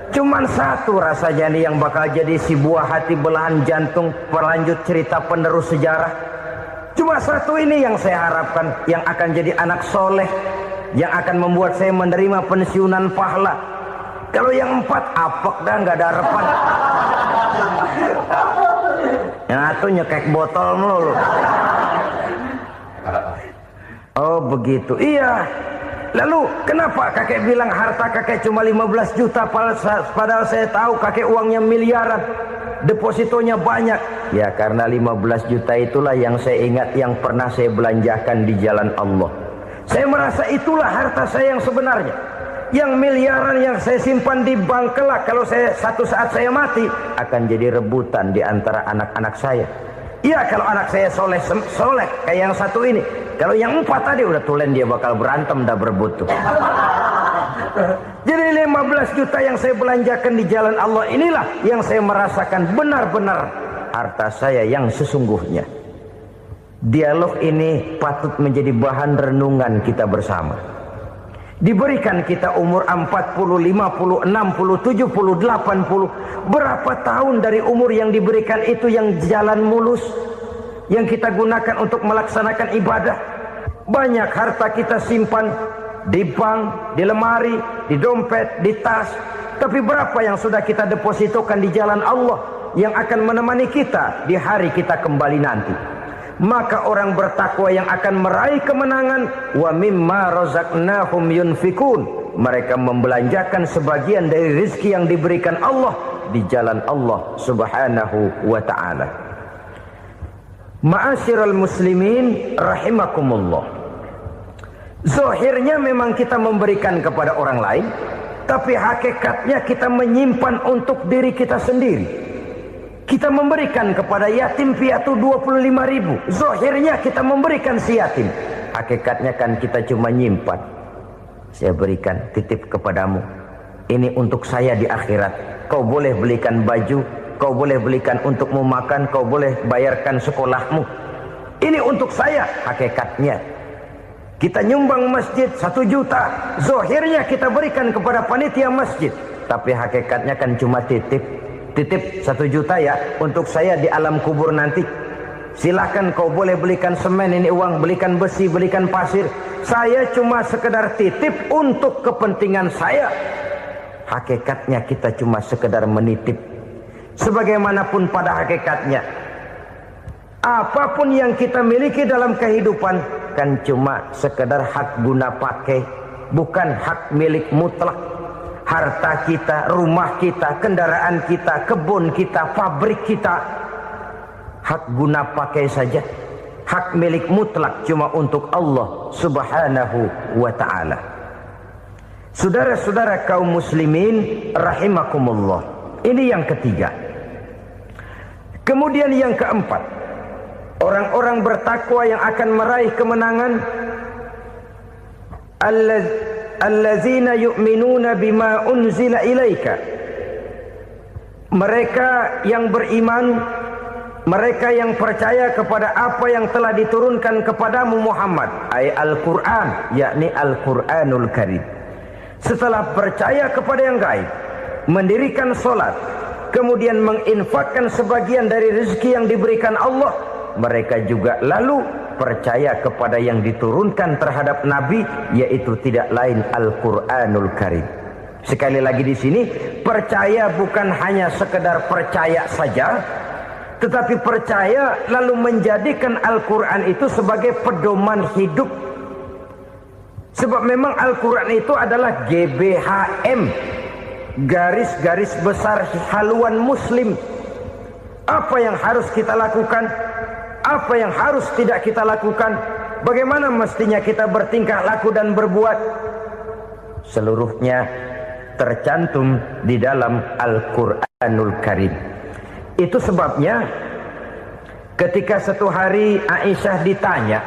Cuman 1 rasanya nih yang bakal jadi si buah hati belahan jantung pelanjut cerita penerus sejarah. Cuma 1 ini yang saya harapkan yang akan jadi anak soleh, yang akan membuat saya menerima pensiunan pahala. Kalau yang 4 apek dah, nggak ada harapan. Yang satu nyekek botol melulu. Oh begitu, iya. Lalu kenapa kakek bilang harta kakek cuma 15 juta padahal saya tahu kakek uangnya miliaran, depositonya banyak? Ya karena 15 juta itulah yang saya ingat yang pernah saya belanjakan di jalan Allah. Saya merasa itulah harta saya yang sebenarnya. Yang miliaran yang saya simpan di bank kelak kalau satu saat saya mati akan jadi rebutan di antara anak-anak saya. Iya kalau anak saya soleh kayak yang satu ini. Kalau yang 4 tadi udah tulen dia bakal berantem dah berebut tuh. Jadi 15 juta yang saya belanjakan di jalan Allah inilah yang saya merasakan benar-benar harta saya yang sesungguhnya. Dialog ini patut menjadi bahan renungan kita bersama. Diberikan kita umur 40, 50, 60, 70, 80. Berapa tahun dari umur yang diberikan itu yang jalan mulus, yang kita gunakan untuk melaksanakan ibadah? Banyak harta kita simpan di bank, di lemari, di dompet, di tas. Tapi berapa yang sudah kita depositokan di jalan Allah yang akan menemani kita di hari kita kembali nanti? Maka orang bertakwa yang akan meraih kemenangan, wa mimma razaqnahum yunfikun, mereka membelanjakan sebagian dari rezeki yang diberikan Allah di jalan Allah Subhanahu wa ta'ala. Ma'asyiral muslimin rahimakumullah. Zahirnya memang kita memberikan kepada orang lain, tapi hakikatnya kita menyimpan untuk diri kita sendiri. Kita memberikan kepada yatim piatu 25.000. Zahirnya kita memberikan si yatim, hakikatnya kan kita cuma nyimpan. Saya berikan, titip kepadamu, ini untuk saya di akhirat. Kau boleh belikan baju, kau boleh belikan untukmu makan, kau boleh bayarkan sekolahmu. Ini untuk saya. Hakikatnya kita nyumbang masjid 1 juta, zahirnya kita berikan kepada panitia masjid, tapi hakikatnya kan cuma titip 1 juta ya untuk saya di alam kubur nanti. Silahkan kau boleh belikan semen, ini uang, belikan besi, belikan pasir. Saya cuma sekedar titip untuk kepentingan saya. Hakikatnya kita cuma sekedar menitip. Sebagaimanapun pada hakikatnya, apapun yang kita miliki dalam kehidupan kan cuma sekedar hak guna pakai, bukan hak milik mutlak. Harta kita, rumah kita, kendaraan kita, kebun kita, pabrik kita, hak guna pakai saja. Hak milik mutlak cuma untuk Allah Subhanahu wa ta'ala. Saudara-saudara kaum muslimin rahimakumullah. Ini yang ketiga. Kemudian yang keempat, orang-orang bertakwa yang akan meraih kemenangan, allazina yu'minuna bima unzila ilaika. Mereka yang beriman, mereka yang percaya kepada apa yang telah diturunkan kepadamu Muhammad, ay Al-Quran, yakni Al-Quranul Karim. Setelah percaya kepada yang gaib, mendirikan solat, kemudian menginfakkan sebagian dari rezeki yang diberikan Allah, mereka juga lalu percaya kepada yang diturunkan terhadap Nabi, yaitu tidak lain Al-Quranul Karim. Sekali lagi di sini, percaya bukan hanya sekedar percaya saja, tetapi percaya lalu menjadikan Al-Quran itu sebagai pedoman hidup. Sebab memang Al-Quran itu adalah GBHM, garis-garis besar haluan muslim. Apa yang harus kita lakukan, apa yang harus tidak kita lakukan, bagaimana mestinya kita bertingkah laku dan berbuat, seluruhnya tercantum di dalam Al-Quranul Karim. Itu sebabnya ketika satu hari Aisyah ditanya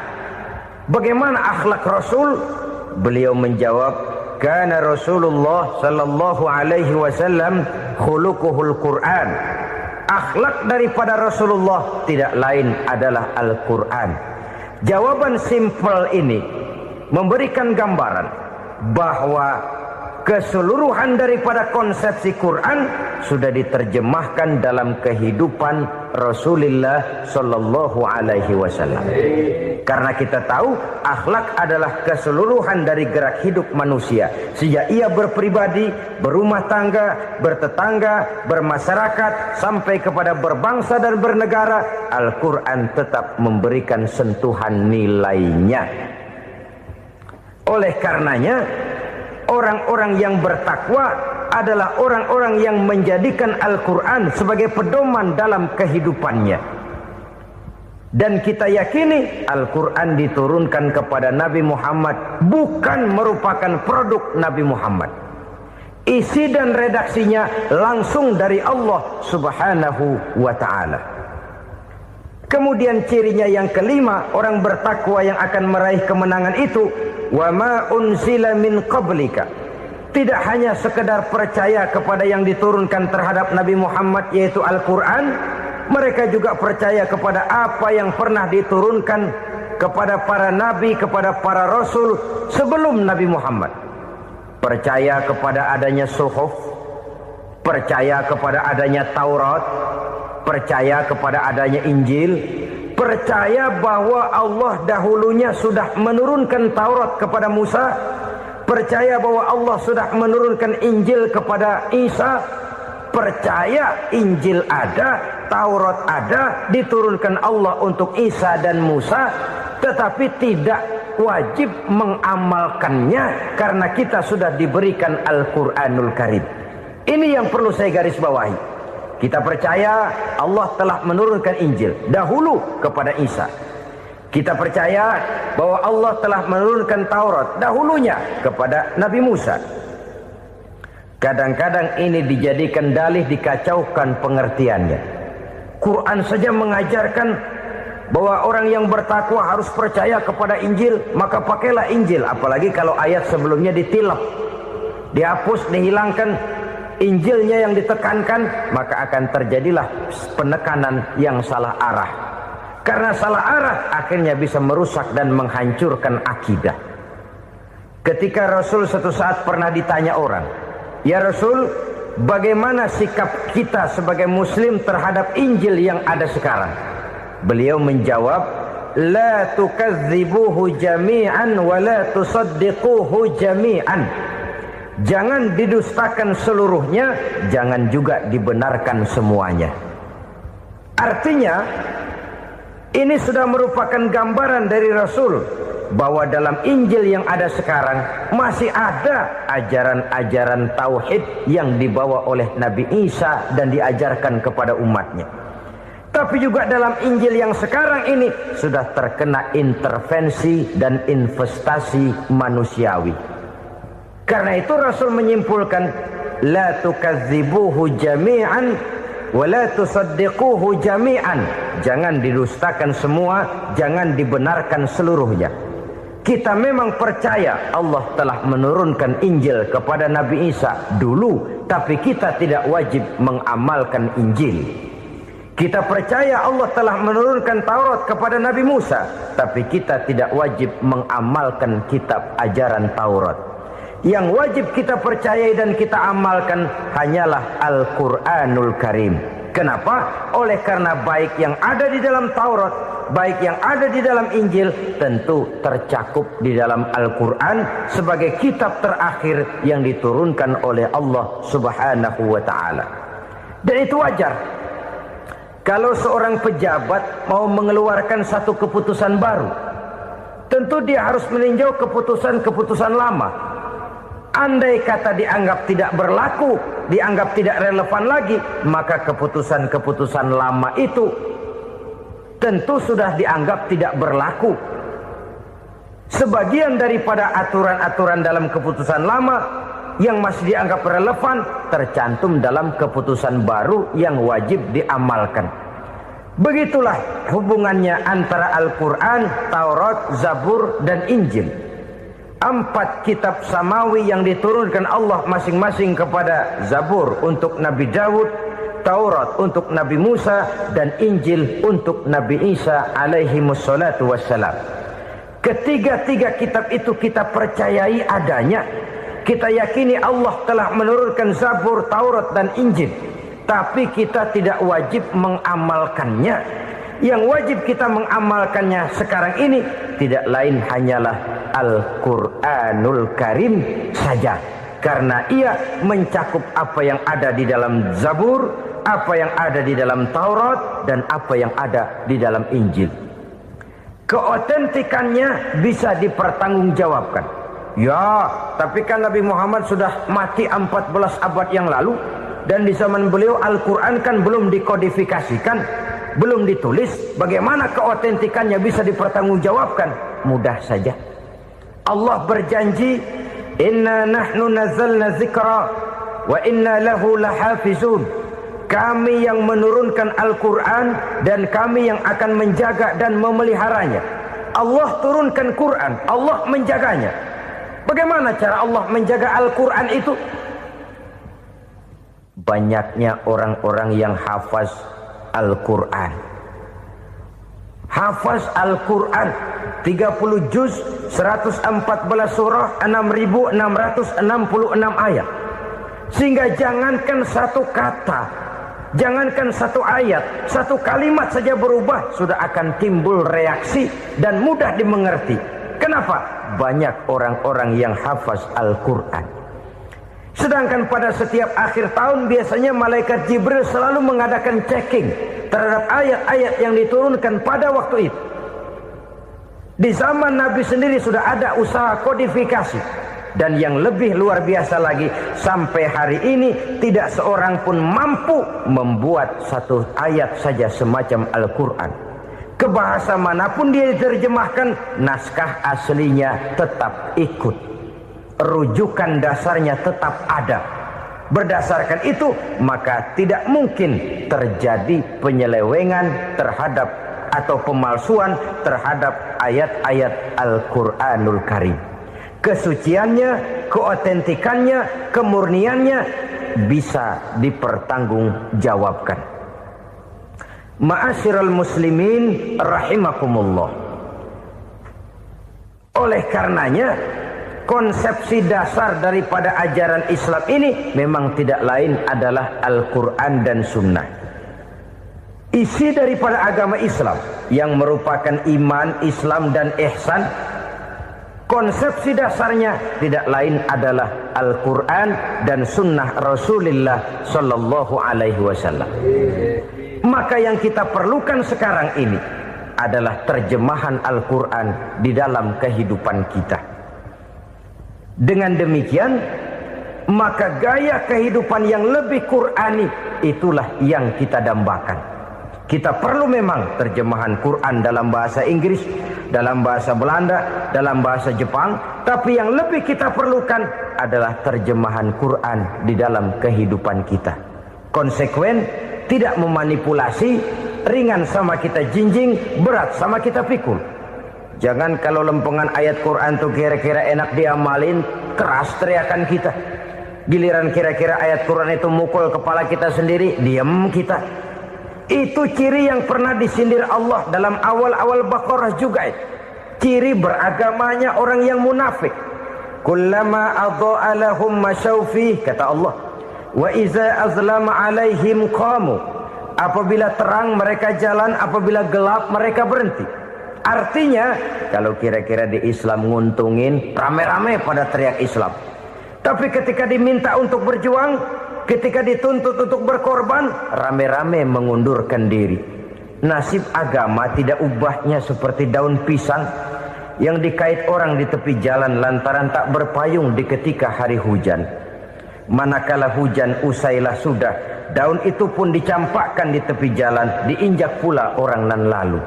bagaimana akhlak Rasul, beliau menjawab, kana Rasulullah sallallahu alaihi wasallam khuluquhul Quran. Akhlak daripada Rasulullah tidak lain adalah Al-Quran. Jawaban simpel ini memberikan gambaran bahwa keseluruhan daripada konsepsi Quran sudah diterjemahkan dalam kehidupan Rasulullah sallallahu alaihi wasallam. Karena kita tahu akhlak adalah keseluruhan dari gerak hidup manusia. Sejak ia berpribadi, berumah tangga, bertetangga, bermasyarakat, sampai kepada berbangsa dan bernegara, Al-Quran tetap memberikan sentuhan nilainya. Oleh karenanya, orang-orang yang bertakwa adalah orang-orang yang menjadikan Al-Quran sebagai pedoman dalam kehidupannya. Dan kita yakini Al-Quran diturunkan kepada Nabi Muhammad bukan merupakan produk Nabi Muhammad. Isi dan redaksinya langsung dari Allah Subhanahu wa ta'ala. Kemudian cirinya yang kelima, orang bertakwa yang akan meraih kemenangan itu, wa ma unzila min qablika. Tidak hanya sekedar percaya kepada yang diturunkan terhadap Nabi Muhammad yaitu Al-Quran, mereka juga percaya kepada apa yang pernah diturunkan kepada para nabi, kepada para rasul sebelum Nabi Muhammad. Percaya kepada adanya suhuf, percaya kepada adanya Taurat, percaya kepada adanya Injil, percaya bahwa Allah dahulunya sudah menurunkan Taurat kepada Musa, percaya bahwa Allah sudah menurunkan Injil kepada Isa, percaya Injil ada, Taurat ada, diturunkan Allah untuk Isa dan Musa, tetapi tidak wajib mengamalkannya karena kita sudah diberikan Al-Quranul Karim. Ini yang perlu saya garis bawahi. Kita percaya Allah telah menurunkan Injil dahulu kepada Isa. Kita percaya bahwa Allah telah menurunkan Taurat dahulunya kepada Nabi Musa. Kadang-kadang ini dijadikan dalih, dikacaukan pengertiannya. Quran saja mengajarkan bahwa orang yang bertakwa harus percaya kepada Injil, maka pakailah Injil. Apalagi kalau ayat sebelumnya ditilap, dihapus, dihilangkan, Injilnya yang ditekankan, maka akan terjadilah penekanan yang salah arah. Karena salah arah akhirnya bisa merusak dan menghancurkan akidah. Ketika Rasul suatu saat pernah ditanya orang, "Ya Rasul, bagaimana sikap kita sebagai muslim terhadap Injil yang ada sekarang?" Beliau menjawab, "La tukadzibuhu jami'an wa la tusaddiquhu jami'an." Jangan didustakan seluruhnya, jangan juga dibenarkan semuanya. Artinya, ini sudah merupakan gambaran dari Rasul bahwa dalam Injil yang ada sekarang masih ada ajaran-ajaran tauhid yang dibawa oleh Nabi Isa dan diajarkan kepada umatnya. Tapi juga dalam Injil yang sekarang ini sudah terkena intervensi dan investasi manusiawi. Karena itu Rasul menyimpulkan, la tukadzibuhu jami'an wa la tusaddiquhu jami'an. Jangan didustakan semua, jangan dibenarkan seluruhnya. Kita memang percaya Allah telah menurunkan Injil kepada Nabi Isa dulu, tapi kita tidak wajib mengamalkan Injil. Kita percaya Allah telah menurunkan Taurat kepada Nabi Musa, tapi kita tidak wajib mengamalkan kitab ajaran Taurat. Yang wajib kita percayai dan kita amalkan hanyalah Al-Quranul Karim. Kenapa? Oleh karena baik yang ada di dalam Taurat, baik yang ada di dalam Injil, tentu tercakup di dalam Al-Quran sebagai kitab terakhir yang diturunkan oleh Allah Subhanahu wa ta'ala. Dan itu wajar. Kalau seorang pejabat mau mengeluarkan satu keputusan baru, tentu dia harus meninjau keputusan-keputusan lama. Andai kata dianggap tidak berlaku, dianggap tidak relevan lagi, maka keputusan-keputusan lama itu tentu sudah dianggap tidak berlaku. Sebagian daripada aturan-aturan dalam keputusan lama yang masih dianggap relevan tercantum dalam keputusan baru yang wajib diamalkan. Begitulah hubungannya antara Al-Quran, Taurat, Zabur, dan Injil. 4 kitab samawi yang diturunkan Allah masing-masing kepada Zabur untuk Nabi Daud, Taurat untuk Nabi Musa, dan Injil untuk Nabi Isa alaihi wassalatu wassalam. Ketiga-tiga kitab itu kita percayai adanya. Kita yakini Allah telah menurunkan Zabur, Taurat, dan Injil. Tapi kita tidak wajib mengamalkannya. yang wajib kita mengamalkannya sekarang ini tidak lain hanyalah Al-Quranul Karim saja. Karena ia mencakup apa yang ada di dalam Zabur, apa yang ada di dalam Taurat, dan apa yang ada di dalam Injil. Keotentikannya bisa dipertanggungjawabkan. Ya, tapi kan Nabi Muhammad sudah mati 14 abad yang lalu, dan di zaman beliau Al-Quran kan belum dikodifikasikan, belum ditulis. Bagaimana keotentikannya bisa dipertanggungjawabkan? Mudah saja. Allah berjanji, inna nahnu nazzalna dzikra wa inna lahu lahafizun. Kami yang menurunkan Al-Quran dan kami yang akan menjaga dan memeliharanya. Allah turunkan Quran, Allah menjaganya. Bagaimana cara Allah menjaga Al-Quran itu? Banyaknya orang-orang yang hafaz Al-Quran. Hafaz Al-Quran 30 juz, 114 surah, 6.666 ayat. Sehingga jangankan satu kata, jangankan satu ayat, satu kalimat saja berubah, sudah akan timbul reaksi dan mudah dimengerti. Kenapa? Banyak orang-orang yang hafaz Al-Quran. Sedangkan pada setiap akhir tahun biasanya malaikat Jibril selalu mengadakan checking terhadap ayat-ayat yang diturunkan pada waktu itu. Di zaman Nabi sendiri sudah ada usaha kodifikasi. Dan yang lebih luar biasa lagi, sampai hari ini tidak seorang pun mampu membuat satu ayat saja semacam Al-Quran. Ke bahasa manapun dia diterjemahkan, naskah aslinya tetap ikut. Rujukan dasarnya tetap ada. Berdasarkan itu, maka tidak mungkin terjadi penyelewengan terhadap atau pemalsuan terhadap ayat-ayat Al-Quranul Karim. Kesuciannya, keotentikannya, kemurniannya bisa dipertanggungjawabkan. Ma'asyiral muslimin rahimakumullah. Oleh karenanya, konsepsi dasar daripada ajaran Islam ini memang tidak lain adalah Al-Quran dan Sunnah. Isi daripada agama Islam yang merupakan iman, Islam dan ihsan, konsepsi dasarnya tidak lain adalah Al-Quran dan Sunnah Rasulullah Sallallahu Alaihi Wasallam. Maka yang kita perlukan sekarang ini adalah terjemahan Al-Quran di dalam kehidupan kita. Dengan demikian, maka gaya kehidupan yang lebih Qurani itulah yang kita dambakan. Kita perlu memang terjemahan Quran dalam bahasa Inggris, dalam bahasa Belanda, dalam bahasa Jepang. Tapi yang lebih kita perlukan adalah terjemahan Quran di dalam kehidupan kita. Konsekuen, tidak memanipulasi, ringan sama kita jinjing, berat sama kita pikul. Jangan kalau lempengan ayat Quran tuh kira-kira enak diamalin, keras teriakan kita. Giliran kira-kira ayat Quran itu mukul kepala kita sendiri, diam kita. Itu ciri yang pernah disindir Allah dalam awal-awal Baqarah juga. Ciri beragamanya orang yang munafik. Kullama adha'a lahum masyawfih, kata Allah. Wa iza azlama alaihim qamu. Apabila terang mereka jalan, apabila gelap mereka berhenti. Artinya, kalau kira-kira di Islam nguntungin, rame-rame pada teriak Islam. Tapi ketika diminta untuk berjuang, ketika dituntut untuk berkorban, rame-rame mengundurkan diri. Nasib agama tidak ubahnya seperti daun pisang yang dikait orang di tepi jalan lantaran tak berpayung di ketika hari hujan. Manakala hujan usailah sudah, daun itu pun dicampakkan di tepi jalan, diinjak pula orang nan lalu.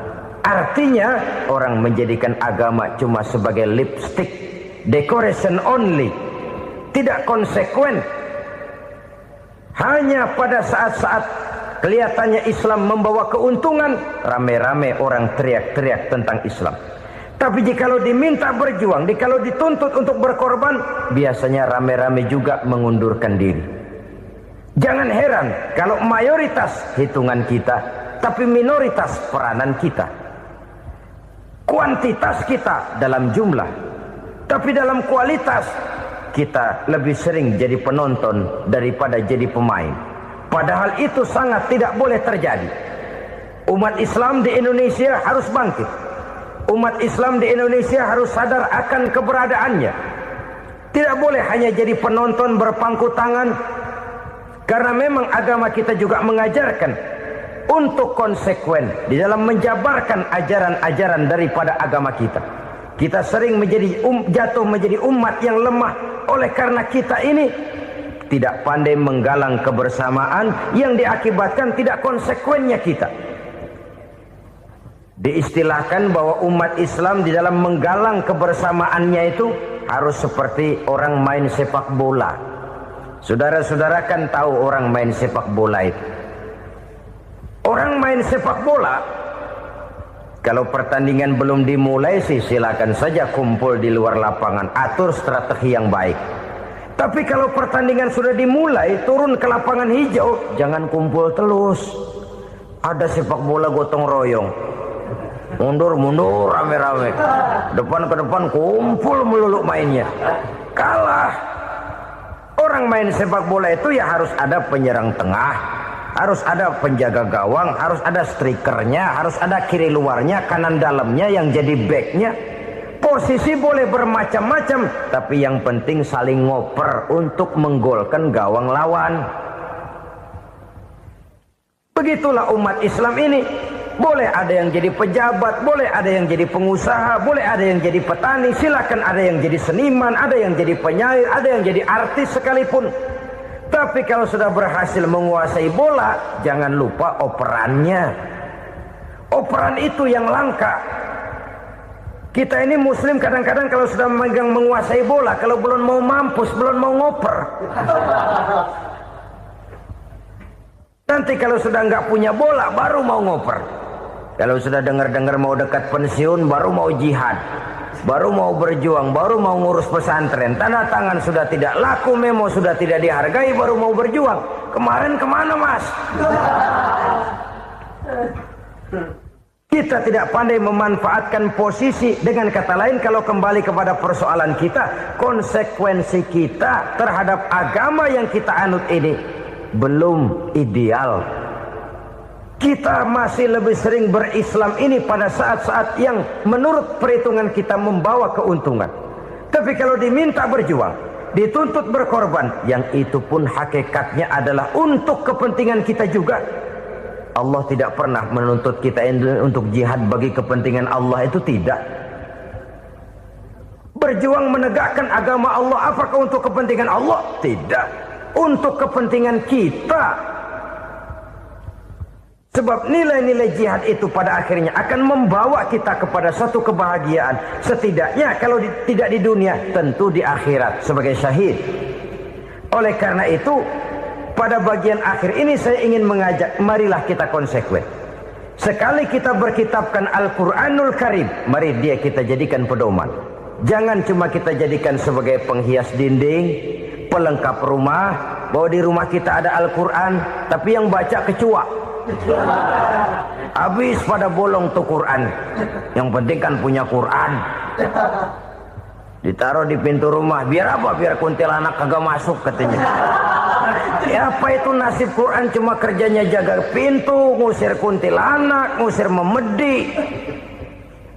Artinya, orang menjadikan agama cuma sebagai lipstick, decoration only, tidak konsekuen. Hanya pada saat-saat kelihatannya Islam membawa keuntungan, rame-rame orang teriak-teriak tentang Islam. Tapi jikalau diminta berjuang, jikalau dituntut untuk berkorban, biasanya rame-rame juga mengundurkan diri. Jangan heran kalau mayoritas hitungan kita, tapi minoritas peranan kita. Kuantitas kita dalam jumlah, tapi dalam kualitas kita lebih sering jadi penonton daripada jadi pemain. Padahal itu sangat tidak boleh terjadi. Umat Islam di Indonesia harus bangkit. Umat Islam di Indonesia harus sadar akan keberadaannya. Tidak boleh hanya jadi penonton berpangku tangan, karena memang agama kita juga mengajarkan untuk konsekuen di dalam menjabarkan ajaran-ajaran daripada agama kita. Kita sering jatuh menjadi umat yang lemah oleh karena kita ini tidak pandai menggalang kebersamaan yang diakibatkan tidak konsekuennya kita. Diistilahkan bahwa umat Islam di dalam menggalang kebersamaannya itu harus seperti orang main sepak bola. Saudara-saudara kan tahu orang main sepak bola itu. Orang main sepak bola, kalau pertandingan belum dimulai sih silakan saja kumpul di luar lapangan, atur strategi yang baik. Tapi kalau pertandingan sudah dimulai, turun ke lapangan hijau, jangan kumpul terus. Ada sepak bola gotong royong, mundur-mundur rame-rame, depan ke depan kumpul melulu mainnya. Kalah. Orang main sepak bola itu ya harus ada penyerang tengah, harus ada penjaga gawang, harus ada strikernya, harus ada kiri luarnya, kanan dalamnya yang jadi backnya. Posisi boleh bermacam-macam, tapi yang penting saling ngoper untuk menggolkan gawang lawan. Begitulah umat Islam ini. Boleh ada yang jadi pejabat, boleh ada yang jadi pengusaha, boleh ada yang jadi petani, silakan ada yang jadi seniman, ada yang jadi penyair, ada yang jadi artis sekalipun. Tapi kalau sudah berhasil menguasai bola, jangan lupa operannya. Operan itu yang langka. Kita ini muslim kadang-kadang kalau sudah memegang menguasai bola, kalau belum mau mampus, belum mau ngoper. Nanti kalau sudah nggak punya bola, baru mau ngoper. Kalau sudah dengar-dengar mau dekat pensiun, baru mau jihad, baru mau berjuang, baru mau ngurus pesantren. Tanda tangan sudah tidak laku, memo sudah tidak dihargai, baru mau berjuang. Kemarin kemana mas? Kita tidak pandai memanfaatkan posisi. Dengan kata lain, kalau kembali kepada persoalan kita, konsekuensi kita terhadap agama yang kita anut ini belum ideal. Kita masih lebih sering berislam ini pada saat-saat yang menurut perhitungan kita membawa keuntungan. Tapi kalau diminta berjuang, dituntut berkorban, yang itu pun hakikatnya adalah untuk kepentingan kita juga. Allah tidak pernah menuntut kita untuk jihad bagi kepentingan Allah, itu tidak. Berjuang menegakkan agama Allah, apakah untuk kepentingan Allah? Tidak. Untuk kepentingan kita. Sebab nilai-nilai jihad itu pada akhirnya akan membawa kita kepada satu kebahagiaan. Setidaknya kalau tidak di dunia, tentu di akhirat sebagai syahid. Oleh karena itu, pada bagian akhir ini saya ingin mengajak, marilah kita konsekuen. Sekali kita berkitabkan Al-Quranul Karim, mari dia kita jadikan pedoman. Jangan cuma kita jadikan sebagai penghias dinding, pelengkap rumah, bahwa di rumah kita ada Al-Quran, tapi yang baca kecoa. Habis pada bolong tuh Quran. Yang penting kan punya Quran. Ditaruh di pintu rumah. Biar apa? Biar kuntilanak kagak masuk katanya. Ya apa itu nasib Quran, cuma kerjanya jaga pintu, ngusir kuntilanak, ngusir memedi.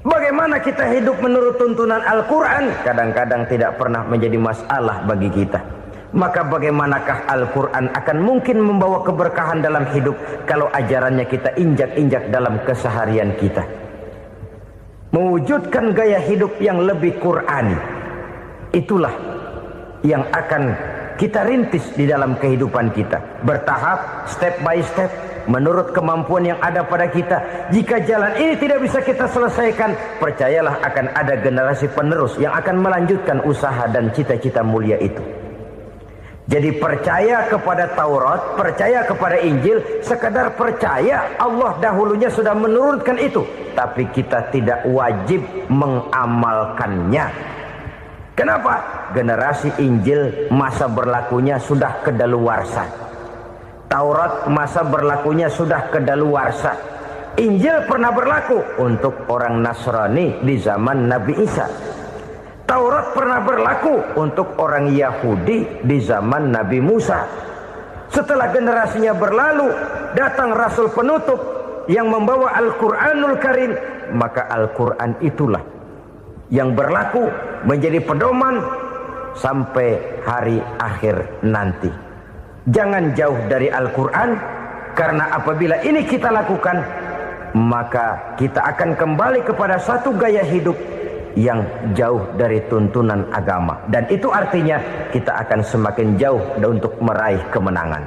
Bagaimana kita hidup menurut tuntunan Al-Quran? Kadang-kadang tidak pernah menjadi masalah bagi kita. Maka bagaimanakah Al-Quran akan mungkin membawa keberkahan dalam hidup kalau ajarannya kita injak-injak dalam keseharian kita? Mewujudkan gaya hidup yang lebih Qur'ani, itulah yang akan kita rintis di dalam kehidupan kita. Bertahap, step by step, menurut kemampuan yang ada pada kita. Jika jalan ini tidak bisa kita selesaikan, percayalah akan ada generasi penerus yang akan melanjutkan usaha dan cita-cita mulia itu. Jadi percaya kepada Taurat, percaya kepada Injil, sekadar percaya Allah dahulunya sudah menurunkan itu. Tapi kita tidak wajib mengamalkannya. Kenapa? Generasi Injil masa berlakunya sudah kedaluarsa. Taurat masa berlakunya sudah kedaluarsa. Injil pernah berlaku untuk orang Nasrani di zaman Nabi Isa. Taurat pernah berlaku untuk orang Yahudi di zaman Nabi Musa. Setelah generasinya berlalu, datang Rasul penutup yang membawa Al-Quranul Karim, maka Al-Quran itulah yang berlaku menjadi pedoman sampai hari akhir nanti. Jangan jauh dari Al-Quran, karena apabila ini kita lakukan, maka kita akan kembali kepada satu gaya hidup yang jauh dari tuntunan agama, dan itu artinya kita akan semakin jauh untuk meraih kemenangan.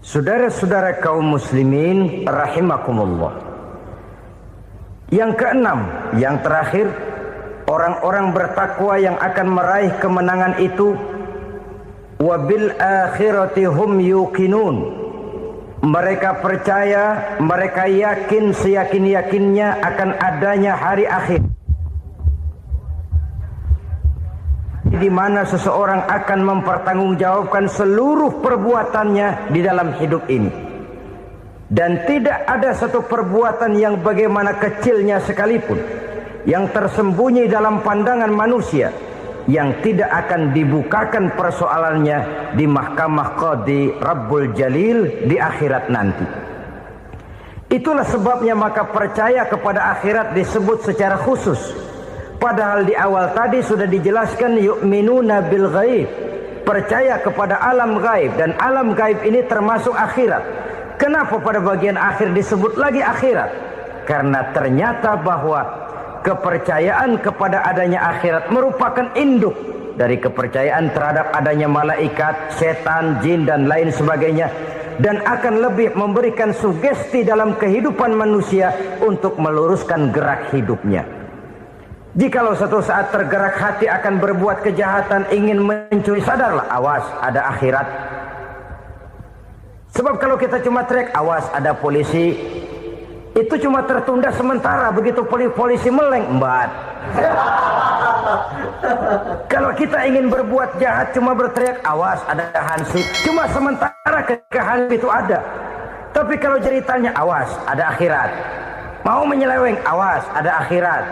Saudara-saudara kaum muslimin rahimakumullah. Yang keenam, yang terakhir, orang-orang bertakwa yang akan meraih kemenangan itu wabil akhirati hum yuqinun. Mereka percaya, mereka yakin seyakin-yakinnya akan adanya hari akhir, di mana seseorang akan mempertanggungjawabkan seluruh perbuatannya di dalam hidup ini. Dan tidak ada satu perbuatan yang bagaimana kecilnya sekalipun yang tersembunyi dalam pandangan manusia yang tidak akan dibukakan persoalannya di mahkamah Qadi Rabbul Jalil di akhirat nanti. Itulah sebabnya maka percaya kepada akhirat disebut secara khusus. Padahal di awal tadi sudah dijelaskan yu'minuna bil ghaib, percaya kepada alam gaib, dan alam gaib ini termasuk akhirat. Kenapa pada bagian akhir disebut lagi akhirat? Karena ternyata bahwa kepercayaan kepada adanya akhirat merupakan induk dari kepercayaan terhadap adanya malaikat, setan, jin, dan lain sebagainya, dan akan lebih memberikan sugesti dalam kehidupan manusia untuk meluruskan gerak hidupnya. Jikalau satu saat tergerak hati akan berbuat kejahatan, ingin mencuri, sadarlah, awas ada akhirat. Sebab kalau kita cuma teriak awas ada polisi, itu cuma tertunda sementara, begitu polisi meleng embat. Kalau kita ingin berbuat jahat cuma berteriak awas ada hansip, cuma sementara kehansip itu ada. Tapi kalau ceritanya awas ada akhirat, mau menyeleweng awas ada akhirat,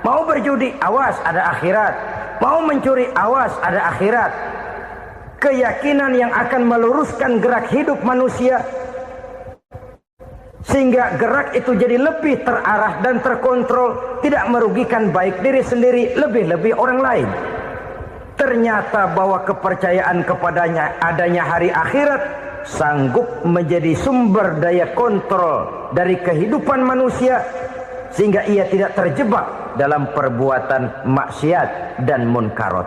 mau berjudi awas ada akhirat, mau mencuri awas ada akhirat. Keyakinan yang akan meluruskan gerak hidup manusia sehingga gerak itu jadi lebih terarah dan terkontrol, tidak merugikan baik diri sendiri, lebih-lebih orang lain. Ternyata bahwa kepercayaan kepadanya adanya hari akhirat sanggup menjadi sumber daya kontrol dari kehidupan manusia, sehingga ia tidak terjebak dalam perbuatan maksiat dan munkarat.